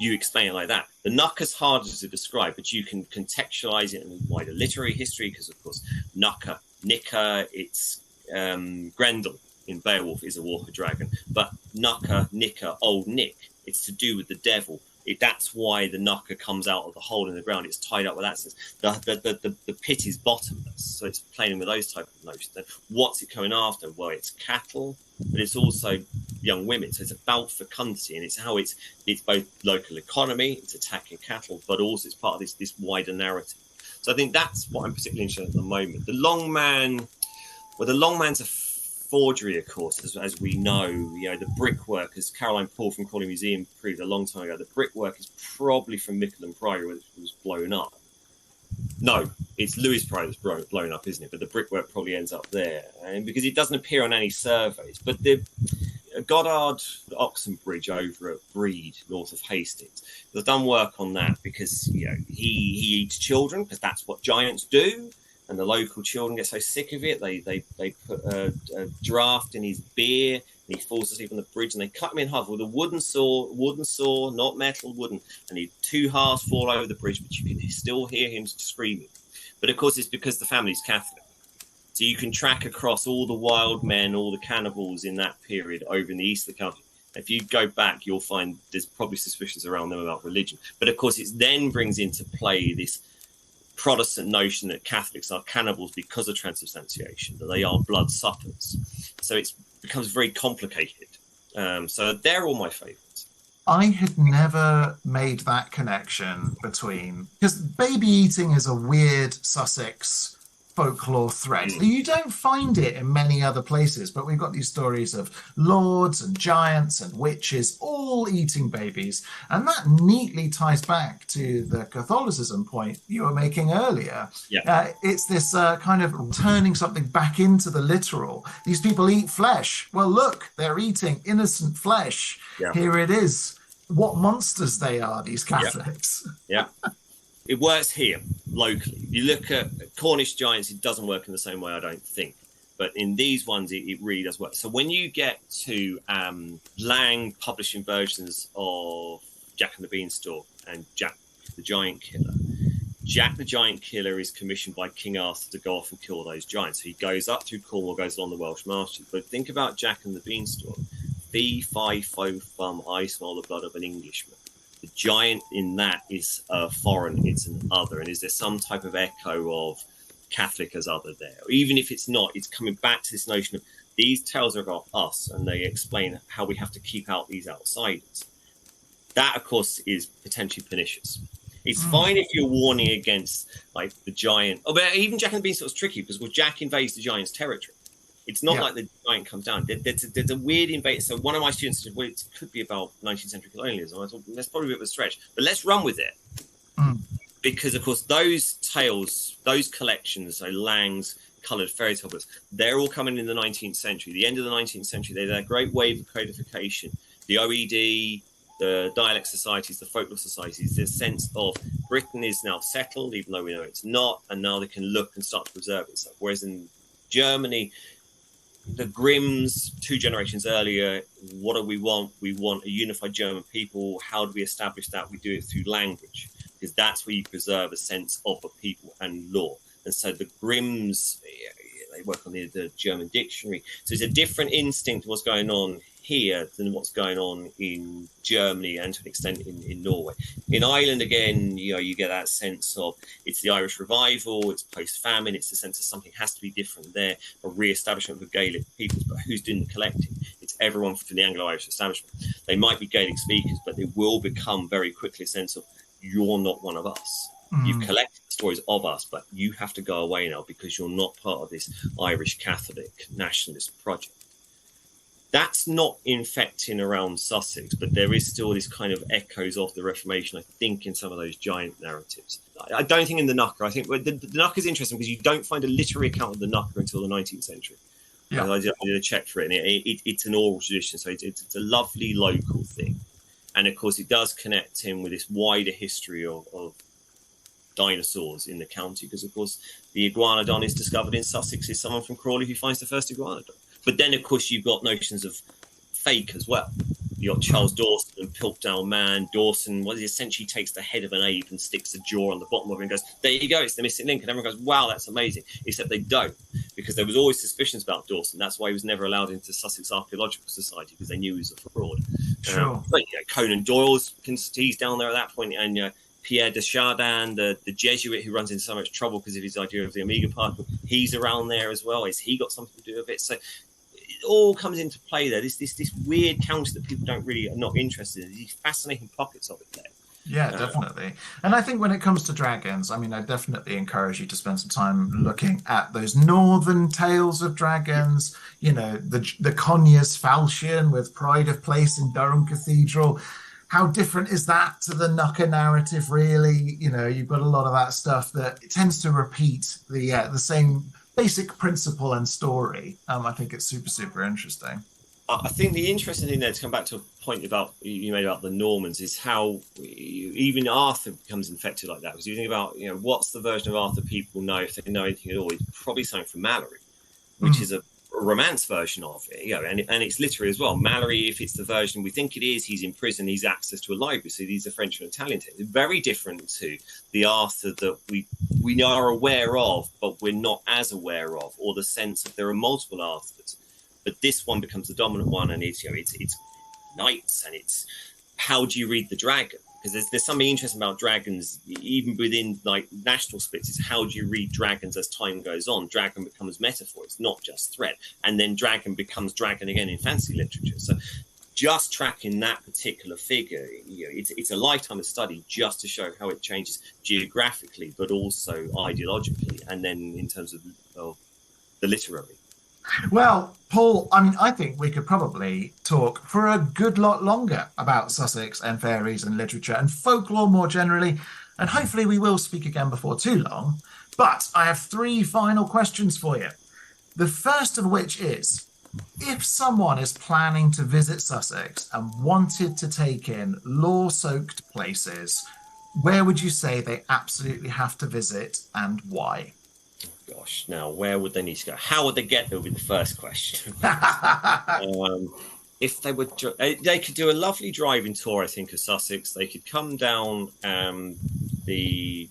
Speaker 3: You explain it like that. The Knucker's harder to describe, but you can contextualize it in wider literary history, because, of course, Knucker, Nicker, it's Grendel in Beowulf is a water dragon. But Knucker, Nicker, Old Nick, it's to do with the devil. That's why the Knucker comes out of the hole in the ground. It's tied up with that sense. The pit is bottomless, so it's playing with those type of notions. Then what's it going after? Well, it's cattle, but it's also young women. So it's about fecundity, and it's how it's both local economy, it's attacking cattle, but also it's part of this wider narrative. So I think that's what I'm particularly interested in at the moment. The Long Man, well, the Long Man's a forgery, of course, as we know. You know, the brickwork, as Caroline Paul from Crawley Museum proved a long time ago, the brickwork is probably from Mickleham Priory, which was blown up. No, it's Lewes Priory that's blown up, isn't it? But the brickwork probably ends up there, and because it doesn't appear on any surveys. But the Goddard Oxon Bridge over at Breed, north of Hastings, they've done work on that, because, you know, he eats children, because that's what giants do. And the local children get so sick of it, they put a draft in his beer, and he falls asleep on the bridge, and they cut him in half with a wooden saw, not metal, wooden, and two halves fall over the bridge, but you can still hear him screaming. But of course, it's because the family's Catholic. So you can track across all the wild men, all the cannibals in that period over in the east of the country. If you go back, you'll find there's probably suspicions around them about religion. But of course, it then brings into play this Protestant notion that Catholics are cannibals because of transubstantiation, that they are blood suppers. So it becomes very complicated. So they're all my favourites.
Speaker 2: I had never made that connection between, because baby eating is a weird Sussex folklore thread. You don't find it in many other places, but we've got these stories of lords and giants and witches all eating babies. And that neatly ties back to the Catholicism point you were making earlier.
Speaker 3: Yeah.
Speaker 2: It's this kind of turning something back into the literal. These people eat flesh. Well, look, they're eating innocent flesh.
Speaker 3: Yeah.
Speaker 2: Here it is. What monsters they are, these Catholics.
Speaker 3: Yeah. It works here locally. You look at Cornish giants, it doesn't work in the same way, I don't think. But in these ones, it really does work. So when you get to Lang publishing versions of Jack and the Beanstalk and Jack the Giant Killer, Jack the Giant Killer is commissioned by King Arthur to go off and kill those giants. So he goes up through Cornwall, goes along the Welsh marshes. But think about Jack and the Beanstalk. Fee, fi, fo, fum, I smell the blood of an Englishman. The giant in that is foreign, it's an other. And is there some type of echo of Catholic as other there? Or even if it's not, it's coming back to this notion of these tales are about us, and they explain how we have to keep out these outsiders. That, of course, is potentially pernicious. It's fine if you're warning against, like, the giant. Oh, but even Jack and the Beanstalk is tricky because, well, Jack invades the giant's territory. It's not like the giant comes down. There's a weird invade. So one of my students said, well, it could be about 19th century colonialism. I thought, that's probably a bit of a stretch. But let's run with it. Because, of course, those tales, those collections, so Lang's coloured fairy tale books, they're all coming in the 19th century. The end of the 19th century, there's a great wave of codification. The OED, the dialect societies, the folklore societies, this sense of Britain is now settled, even though we know it's not, and now they can look and start to preserve itself. Whereas in Germany, the Grimms, 2 generations earlier, what do we want? We want a unified German people. How do we establish that? We do it through language, because that's where you preserve a sense of a people and law. And so the Grimms, they work on the German dictionary. So it's a different instinct of what's going on here than what's going on in Germany and to an extent in Norway. In Ireland, again, you get that sense of it's the Irish revival, it's post-famine, it's the sense of something has to be different there, a re-establishment of Gaelic peoples, but who's doing the collecting? It's everyone from the Anglo-Irish establishment. They might be Gaelic speakers, but they will become very quickly a sense of you're not one of us. You've collected stories of us, but you have to go away now because you're not part of this Irish Catholic nationalist project. That's not infecting around Sussex, but there is still this kind of echoes of the Reformation, I think, in some of those giant narratives. I don't think in the Knucker. I think the Knucker is interesting because you don't find a literary account of the Knucker until the 19th century. I did a check for it, and it's an oral tradition, so it's a lovely local thing. And, of course, it does connect him with this wider history of dinosaurs in the county, because, of course, the iguanodon is discovered in Sussex is someone from Crawley who finds the first iguanodon. But then, of course, you've got notions of fake as well. You've got Charles Dawson and Piltdown Man. Dawson, he essentially takes the head of an ape and sticks a jaw on the bottom of it and goes, there you go, it's the missing link. And everyone goes, wow, that's amazing. Except they don't, because there was always suspicions about Dawson. That's why he was never allowed into Sussex Archaeological Society, because they knew he was a fraud.
Speaker 2: Sure.
Speaker 3: But Conan Doyle's, he's down there at that point, and Pierre de Chardin, the Jesuit who runs into so much trouble because of his idea of the Omega particle, he's around there as well. Has he got something to do with it? So it all comes into play there. This weird counter that people are not interested in. These fascinating pockets of it there.
Speaker 2: Yeah, definitely. And I think when it comes to dragons, I mean, I definitely encourage you to spend some time looking at those northern tales of dragons, the Conyers falchion with Pride of Place in Durham Cathedral. How different is that to the Knucker narrative, really? You've got a lot of that stuff that it tends to repeat the same basic principle and story. I think it's super, super interesting.
Speaker 3: I think the interesting thing there, to come back to a point you made about the Normans, is how even Arthur becomes infected like that. Because you think about, what's the version of Arthur people know, if they know anything at all? It's probably something from Mallory, which is a romance version of it, and it's literary as well. Mallory, if it's the version we think it is, he's in prison, he's access to a library, so these are French and Italian texts. Very different to the Arthur that we are aware of, but we're not as aware of, or the sense that there are multiple Arthurs. But this one becomes the dominant one, and it's knights, and it's how do you read the dragon? Because there's something interesting about dragons, even within like national splits, is how do you read dragons as time goes on? Dragon becomes metaphor, it's not just threat. And then dragon becomes dragon again in fantasy literature. So just tracking that particular figure, it's a lifetime of study just to show how it changes geographically, but also ideologically, and then in terms of the literary.
Speaker 2: Well, Paul, I mean, I think we could probably talk for a good lot longer about Sussex and fairies and literature and folklore more generally, and hopefully we will speak again before too long. But I have three final questions for you. The first of which is, if someone is planning to visit Sussex and wanted to take in lore-soaked places, where would you say they absolutely have to visit and why?
Speaker 3: Gosh, now where would they need to go? How would they get there? Would be the first question. If they would, they could do a lovely driving tour, I think, of Sussex. They could come down the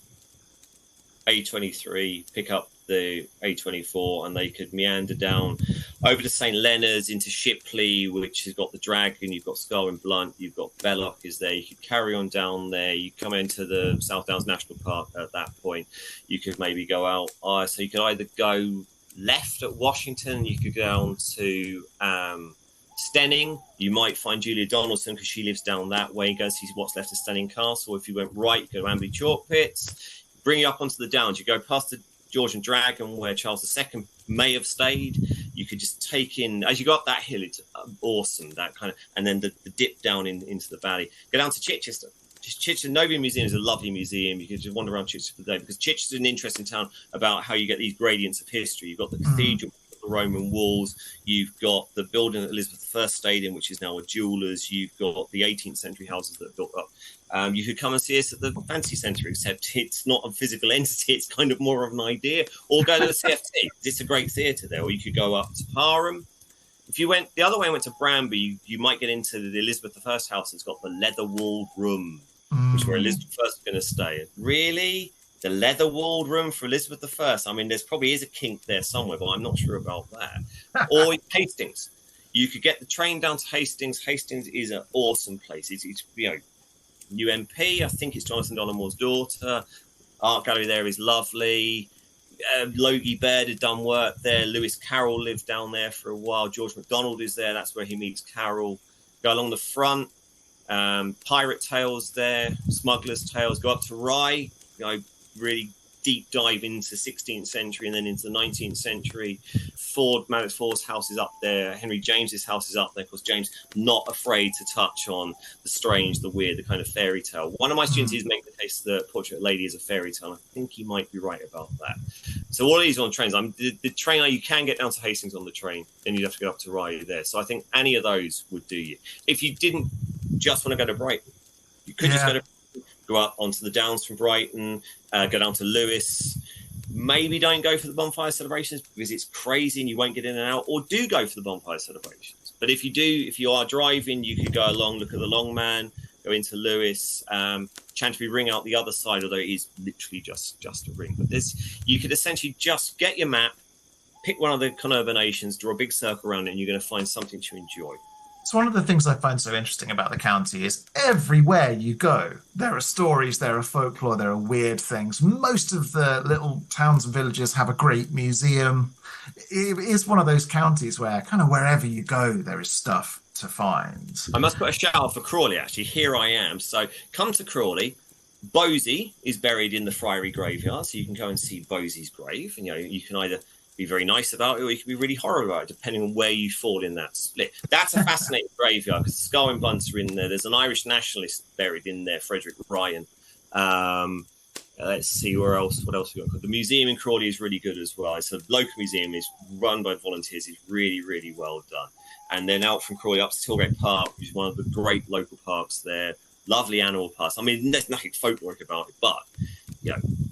Speaker 3: A23, pick up the A24, and they could meander down over to St Leonard's into Shipley, which has got the Dragon. You've got Skull and Blunt. You've got Belloc is there. You could carry on down there. You come into the South Downs National Park at that point. You could maybe go out. So you could either go left at Washington. You could go down to Stenning. You might find Julia Donaldson because she lives down that way. Go see what's left of Stenning Castle. If you went right, you go to Amberley Chalk Pits. Bring you up onto the Downs. You go past the Georgian Dragon, where Charles II may have stayed. You could just take in, as you go up that hill, it's awesome, that kind of, and then the dip down into the valley. Go down to Chichester. Chichester Nova Museum is a lovely museum. You could just wander around Chichester for the day, because Chichester is an interesting town about how you get these gradients of history. You've got the cathedral, the Roman walls, you've got the building that Elizabeth I stayed in, which is now a jeweller's, you've got the 18th century houses that are built up. You could come and see us at the Fantasy Centre, except it's not a physical entity, it's kind of more of an idea. Or go to the CFT, it's a great theatre there. Or you could go up to Parham. If you went the other way and went to Branby, you might get into the Elizabeth I house. It's got the leather-walled room, which is where Elizabeth I was going to stay. Really? The leather-walled room for Elizabeth I? I mean, there's probably is a kink there somewhere, but I'm not sure about that. Or Hastings. You could get the train down to Hastings. Hastings is an awesome place. It's UMP, I think it's Jonathan Donamore's daughter. Art gallery there is lovely. Logie Baird had done work there. Lewis Carroll lived down there for a while. George MacDonald is there. That's where he meets Carroll. Go along the front. Pirate Tales there. Smuggler's Tales. Go up to Rye. Really deep dive into 16th century and then into the 19th century. Maddox Ford's house is up there. Henry James's house is up there. Of course, James not afraid to touch on the strange, the weird, the kind of fairy tale. One of my students is making the case that Portrait Lady is a fairy tale. I think he might be right about that. So all of these on trains. The train, you can get down to Hastings on the train. Then you'd have to go up to Rye there. So I think any of those would do you. If you didn't just want to go to Brighton, you could just go up onto the Downs from Brighton, go down to Lewis. Maybe don't go for the bonfire celebrations because it's crazy and you won't get in and out, or do go for the bonfire celebrations. But if you are driving, you could go along, look at the Long Man, go into Lewis, Chanterbury Ring out the other side, although it is literally just a ring. But you could essentially just get your map, pick one of the conurbations, draw a big circle around it, and you're going to find something to enjoy.
Speaker 2: So one of the things I find so interesting about the county is everywhere you go, there are stories, there are folklore, there are weird things. Most of the little towns and villages have a great museum. It is one of those counties where kind of wherever you go, there is stuff to find.
Speaker 3: I must put a shout out for Crawley, actually. Here I am. So come to Crawley. Bosie is buried in the Friary graveyard, so you can go and see Bosie's grave. And, you can either be very nice about it, or you can be really horrible about it, depending on where you fall in that split. That's a fascinating graveyard because Skull and Blunts are in there. There's an Irish nationalist buried in there, Frederick Ryan. Let's see what else we got. The museum in Crawley is really good as well. It's a local museum. It's run by volunteers. It's really, really well done. And then out from Crawley up to Tilgate Park, which is one of the great local parks there. Lovely animal parks. I mean, there's nothing folkloric about it, but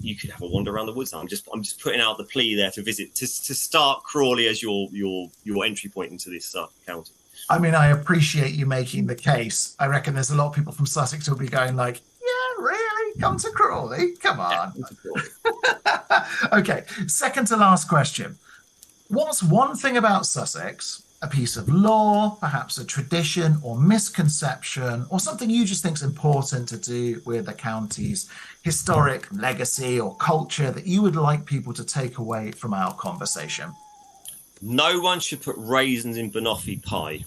Speaker 3: you could have a wander around the woods. I'm just putting out the plea there to visit, to start Crawley as your entry point into this county.
Speaker 2: I mean, I appreciate you making the case. I reckon there's a lot of people from Sussex who'll be going like, yeah, really? Come to Crawley? Come on. Yeah, okay, second to last question. What's one thing about Sussex, a piece of lore, perhaps a tradition or misconception, or something you just think is important to do with the county's historic legacy or culture that you would like people to take away from our conversation?
Speaker 3: No one should put raisins in banoffee pie.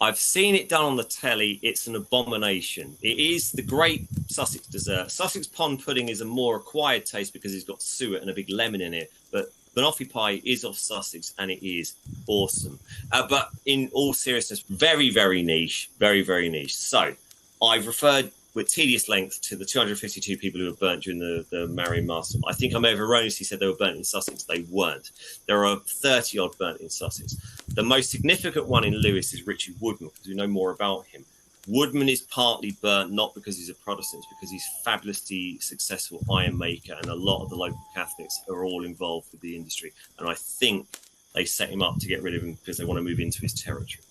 Speaker 3: I've seen it done on the telly. It's an abomination. It is the great Sussex dessert. Sussex pond pudding is a more acquired taste because it's got suet and a big lemon in it. But banoffee pie is of Sussex and it is awesome. But in all seriousness, very, very niche. Very, very niche. So I've referred with tedious length to the 252 people who were burnt during the Marian Marston. I think I may have erroneously said they were burnt in Sussex. They weren't. There are 30 odd burnt in Sussex. The most significant one in Lewes is Richard Woodman, because we know more about him. Woodman is partly burnt, not because he's a Protestant, it's because he's fabulously successful iron maker, and a lot of the local Catholics are all involved with the industry. And I think they set him up to get rid of him because they want to move into his territory.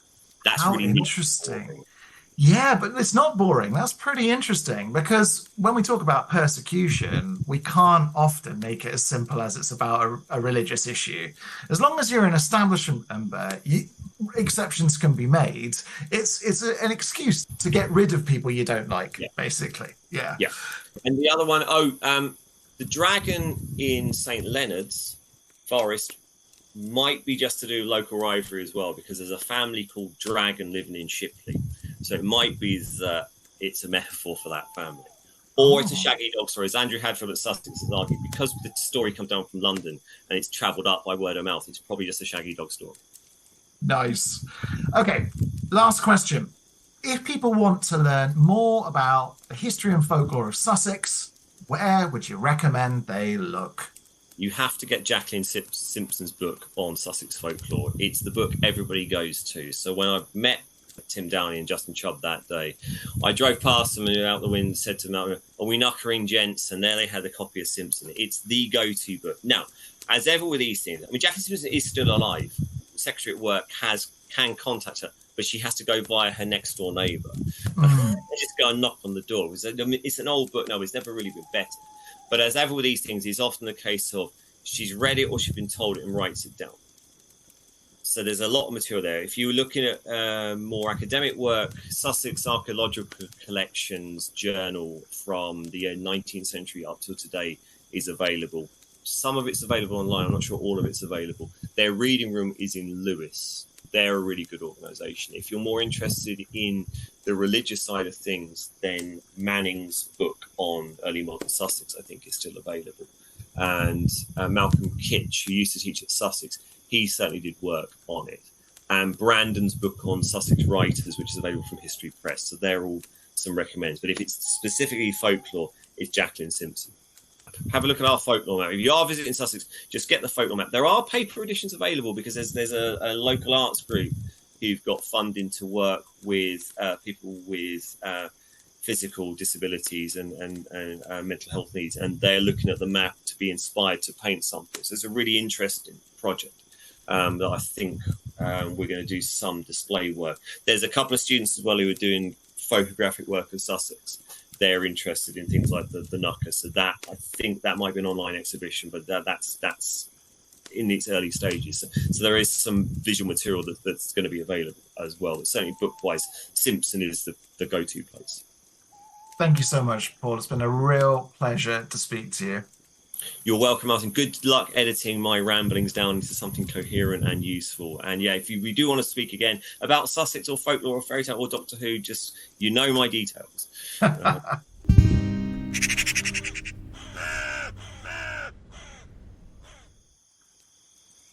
Speaker 3: That's
Speaker 2: How
Speaker 3: really
Speaker 2: interesting. Yeah, but it's not boring. That's pretty interesting, because when we talk about persecution, we can't often make it as simple as it's about a religious issue. As long as you're an establishment member, exceptions can be made. It's an excuse to get rid of people you don't like, basically. Yeah.
Speaker 3: Yeah. And the other one, the dragon in St. Leonard's Forest might be just to do local rivalry as well, because there's a family called Dragon living in Shipley. So it might be that it's a metaphor for that family. Or it's a shaggy dog story. As Andrew Hadfield at Sussex has argued, because the story comes down from London and it's travelled up by word of mouth, it's probably just a shaggy dog story.
Speaker 2: Nice. Okay, last question. If people want to learn more about the history and folklore of Sussex, where would you recommend they look?
Speaker 3: You have to get Jacqueline Simpson's book on Sussex folklore. It's the book everybody goes to. So when I met Tim Downey and Justin Chubb that day, I drove past them and out the window said to them, "Are we knuckering, gents?" And there they had a copy of Simpson. It's the go-to book. Now, as ever with these things, I mean, Jacqueline Simpson is still alive. The secretary at work can contact her, but she has to go via her next door neighbour. They just go and knock on the door. It's an old book. No, it's never really been better. But as ever with these things, it's often the case of she's read it or she's been told it and writes it down. So there's a lot of material there. If you're looking at more academic work, Sussex Archaeological Collections Journal from the 19th century up till today is available. Some of it's available online. I'm not sure all of it's available. Their reading room is in Lewes. They're a really good organisation. If you're more interested in the religious side of things, then Manning's book on early modern Sussex, I think, is still available. And Malcolm Kitch, who used to teach at Sussex, he certainly did work on it. And Brandon's book on Sussex writers, which is available from History Press. So they're all some recommends. But if it's specifically folklore, it's Jacqueline Simpson. Have a look at our folklore map. If you are visiting Sussex, just get the folklore map. There are paper editions available because there's a local arts group who've got funding to work with people with physical disabilities and mental health needs, and they're looking at the map to be inspired to paint something. So it's a really interesting project that I think we're going to do some display work. There's a couple of students as well who are doing photographic work of Sussex. They're interested in things like the Knucker. So that, I think that might be an online exhibition, but that's in its early stages. So there is some visual material that's going to be available as well. But certainly book-wise, Simpson is the go-to place.
Speaker 2: Thank you so much, Paul. It's been a real pleasure to speak to you.
Speaker 3: You're welcome, Martin. Good luck editing my ramblings down into something coherent and useful. And yeah, if we do want to speak again about Sussex or folklore or fairy tale or Doctor Who, just my details.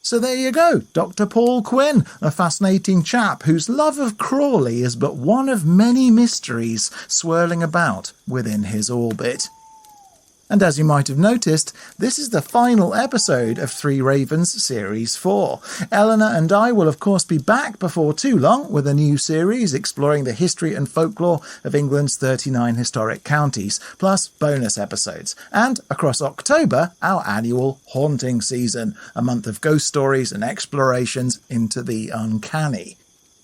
Speaker 2: So there you go, Dr. Paul Quinn, a fascinating chap whose love of Crawley is but one of many mysteries swirling about within his orbit. And as you might have noticed, this is the final episode of Three Ravens Series 4. Eleanor and I will of course be back before too long with a new series exploring the history and folklore of England's 39 historic counties, plus bonus episodes. And across October, our annual Haunting Season, a month of ghost stories and explorations into the uncanny.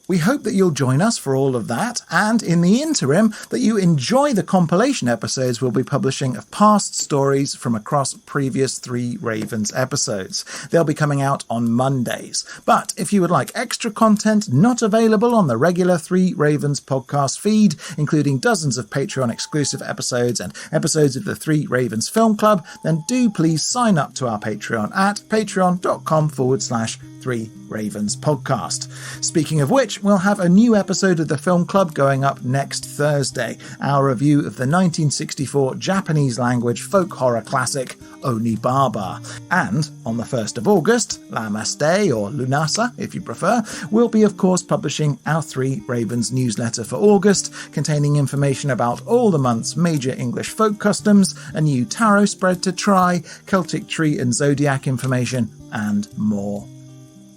Speaker 2: We hope that you'll join us for all of that, and in the interim, that you enjoy the compilation episodes we'll be publishing of past stories from across previous Three Ravens episodes. They'll be coming out on Mondays. But if you would like extra content not available on the regular Three Ravens podcast feed, including dozens of Patreon exclusive episodes and episodes of the Three Ravens Film Club, then do please sign up to our Patreon at patreon.com/3 Three Ravens podcast. Speaking of which, we'll have a new episode of the Film Club going up next Thursday, our review of the 1964 Japanese language folk horror classic Onibaba. And on the 1st of August, Lammas or Lunasa if you prefer, we'll be of course publishing our Three Ravens newsletter for August, containing information about all the month's major English folk customs, a new tarot spread to try, Celtic tree and zodiac information, and more.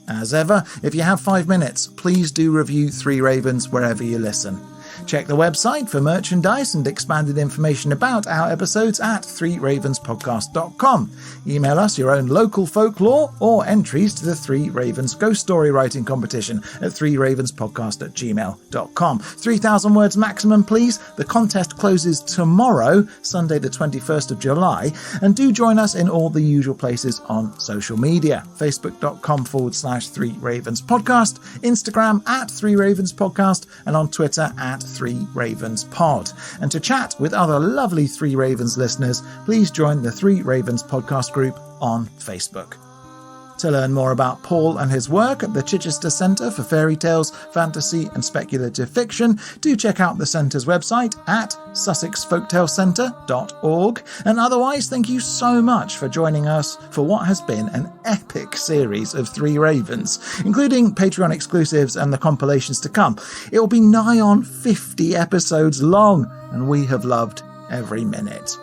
Speaker 2: As ever, if you have 5 minutes, please do review Three Ravens wherever you listen. Check the website for merchandise and expanded information about our episodes at threeravenspodcast.com. Email us your own local folklore or entries to the Three Ravens Ghost Story Writing Competition at threeravenspodcast@gmail.com. 3,000 words maximum, please. The contest closes tomorrow, Sunday the 21st of July, and do join us in all the usual places on social media. Facebook.com/Three Ravens Podcast, Instagram at Three Ravens Podcast, and on Twitter at Three Ravens Pod. And to chat with other lovely Three Ravens listeners, please join the Three Ravens Podcast group on Facebook. To learn more about Paul and his work at the Chichester Centre for Fairy Tales, Fantasy and Speculative Fiction, do check out the Centre's website at sussexfolktalecentre.org. And otherwise, thank you so much for joining us for what has been an epic series of Three Ravens, including Patreon exclusives and the compilations to come. It will be nigh on 50 episodes long, and we have loved every minute.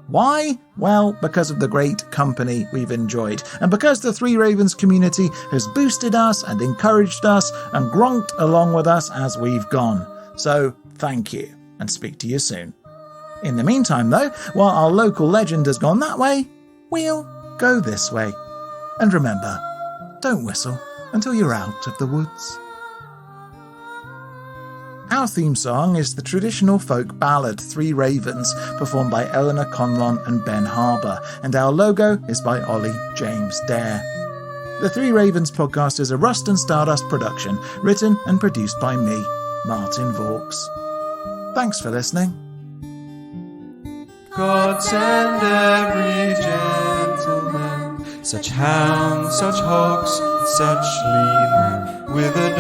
Speaker 2: Why? Well, because of the great company we've enjoyed, and because the Three Ravens community has boosted us and encouraged us and gronked along with us as we've gone. So, thank you, and speak to you soon. In the meantime, though, while our local legend has gone that way, we'll go this way. And remember, don't whistle until you're out of the woods. Our theme song is the traditional folk ballad Three Ravens, performed by Eleanor Conlon and Ben Harbour, and our logo is by Ollie James Dare. The Three Ravens podcast is a Rust and Stardust production, written and produced by me, Martin Vaux. Thanks for listening.
Speaker 1: God send every gentleman, such hounds, such hawks, such leman, with a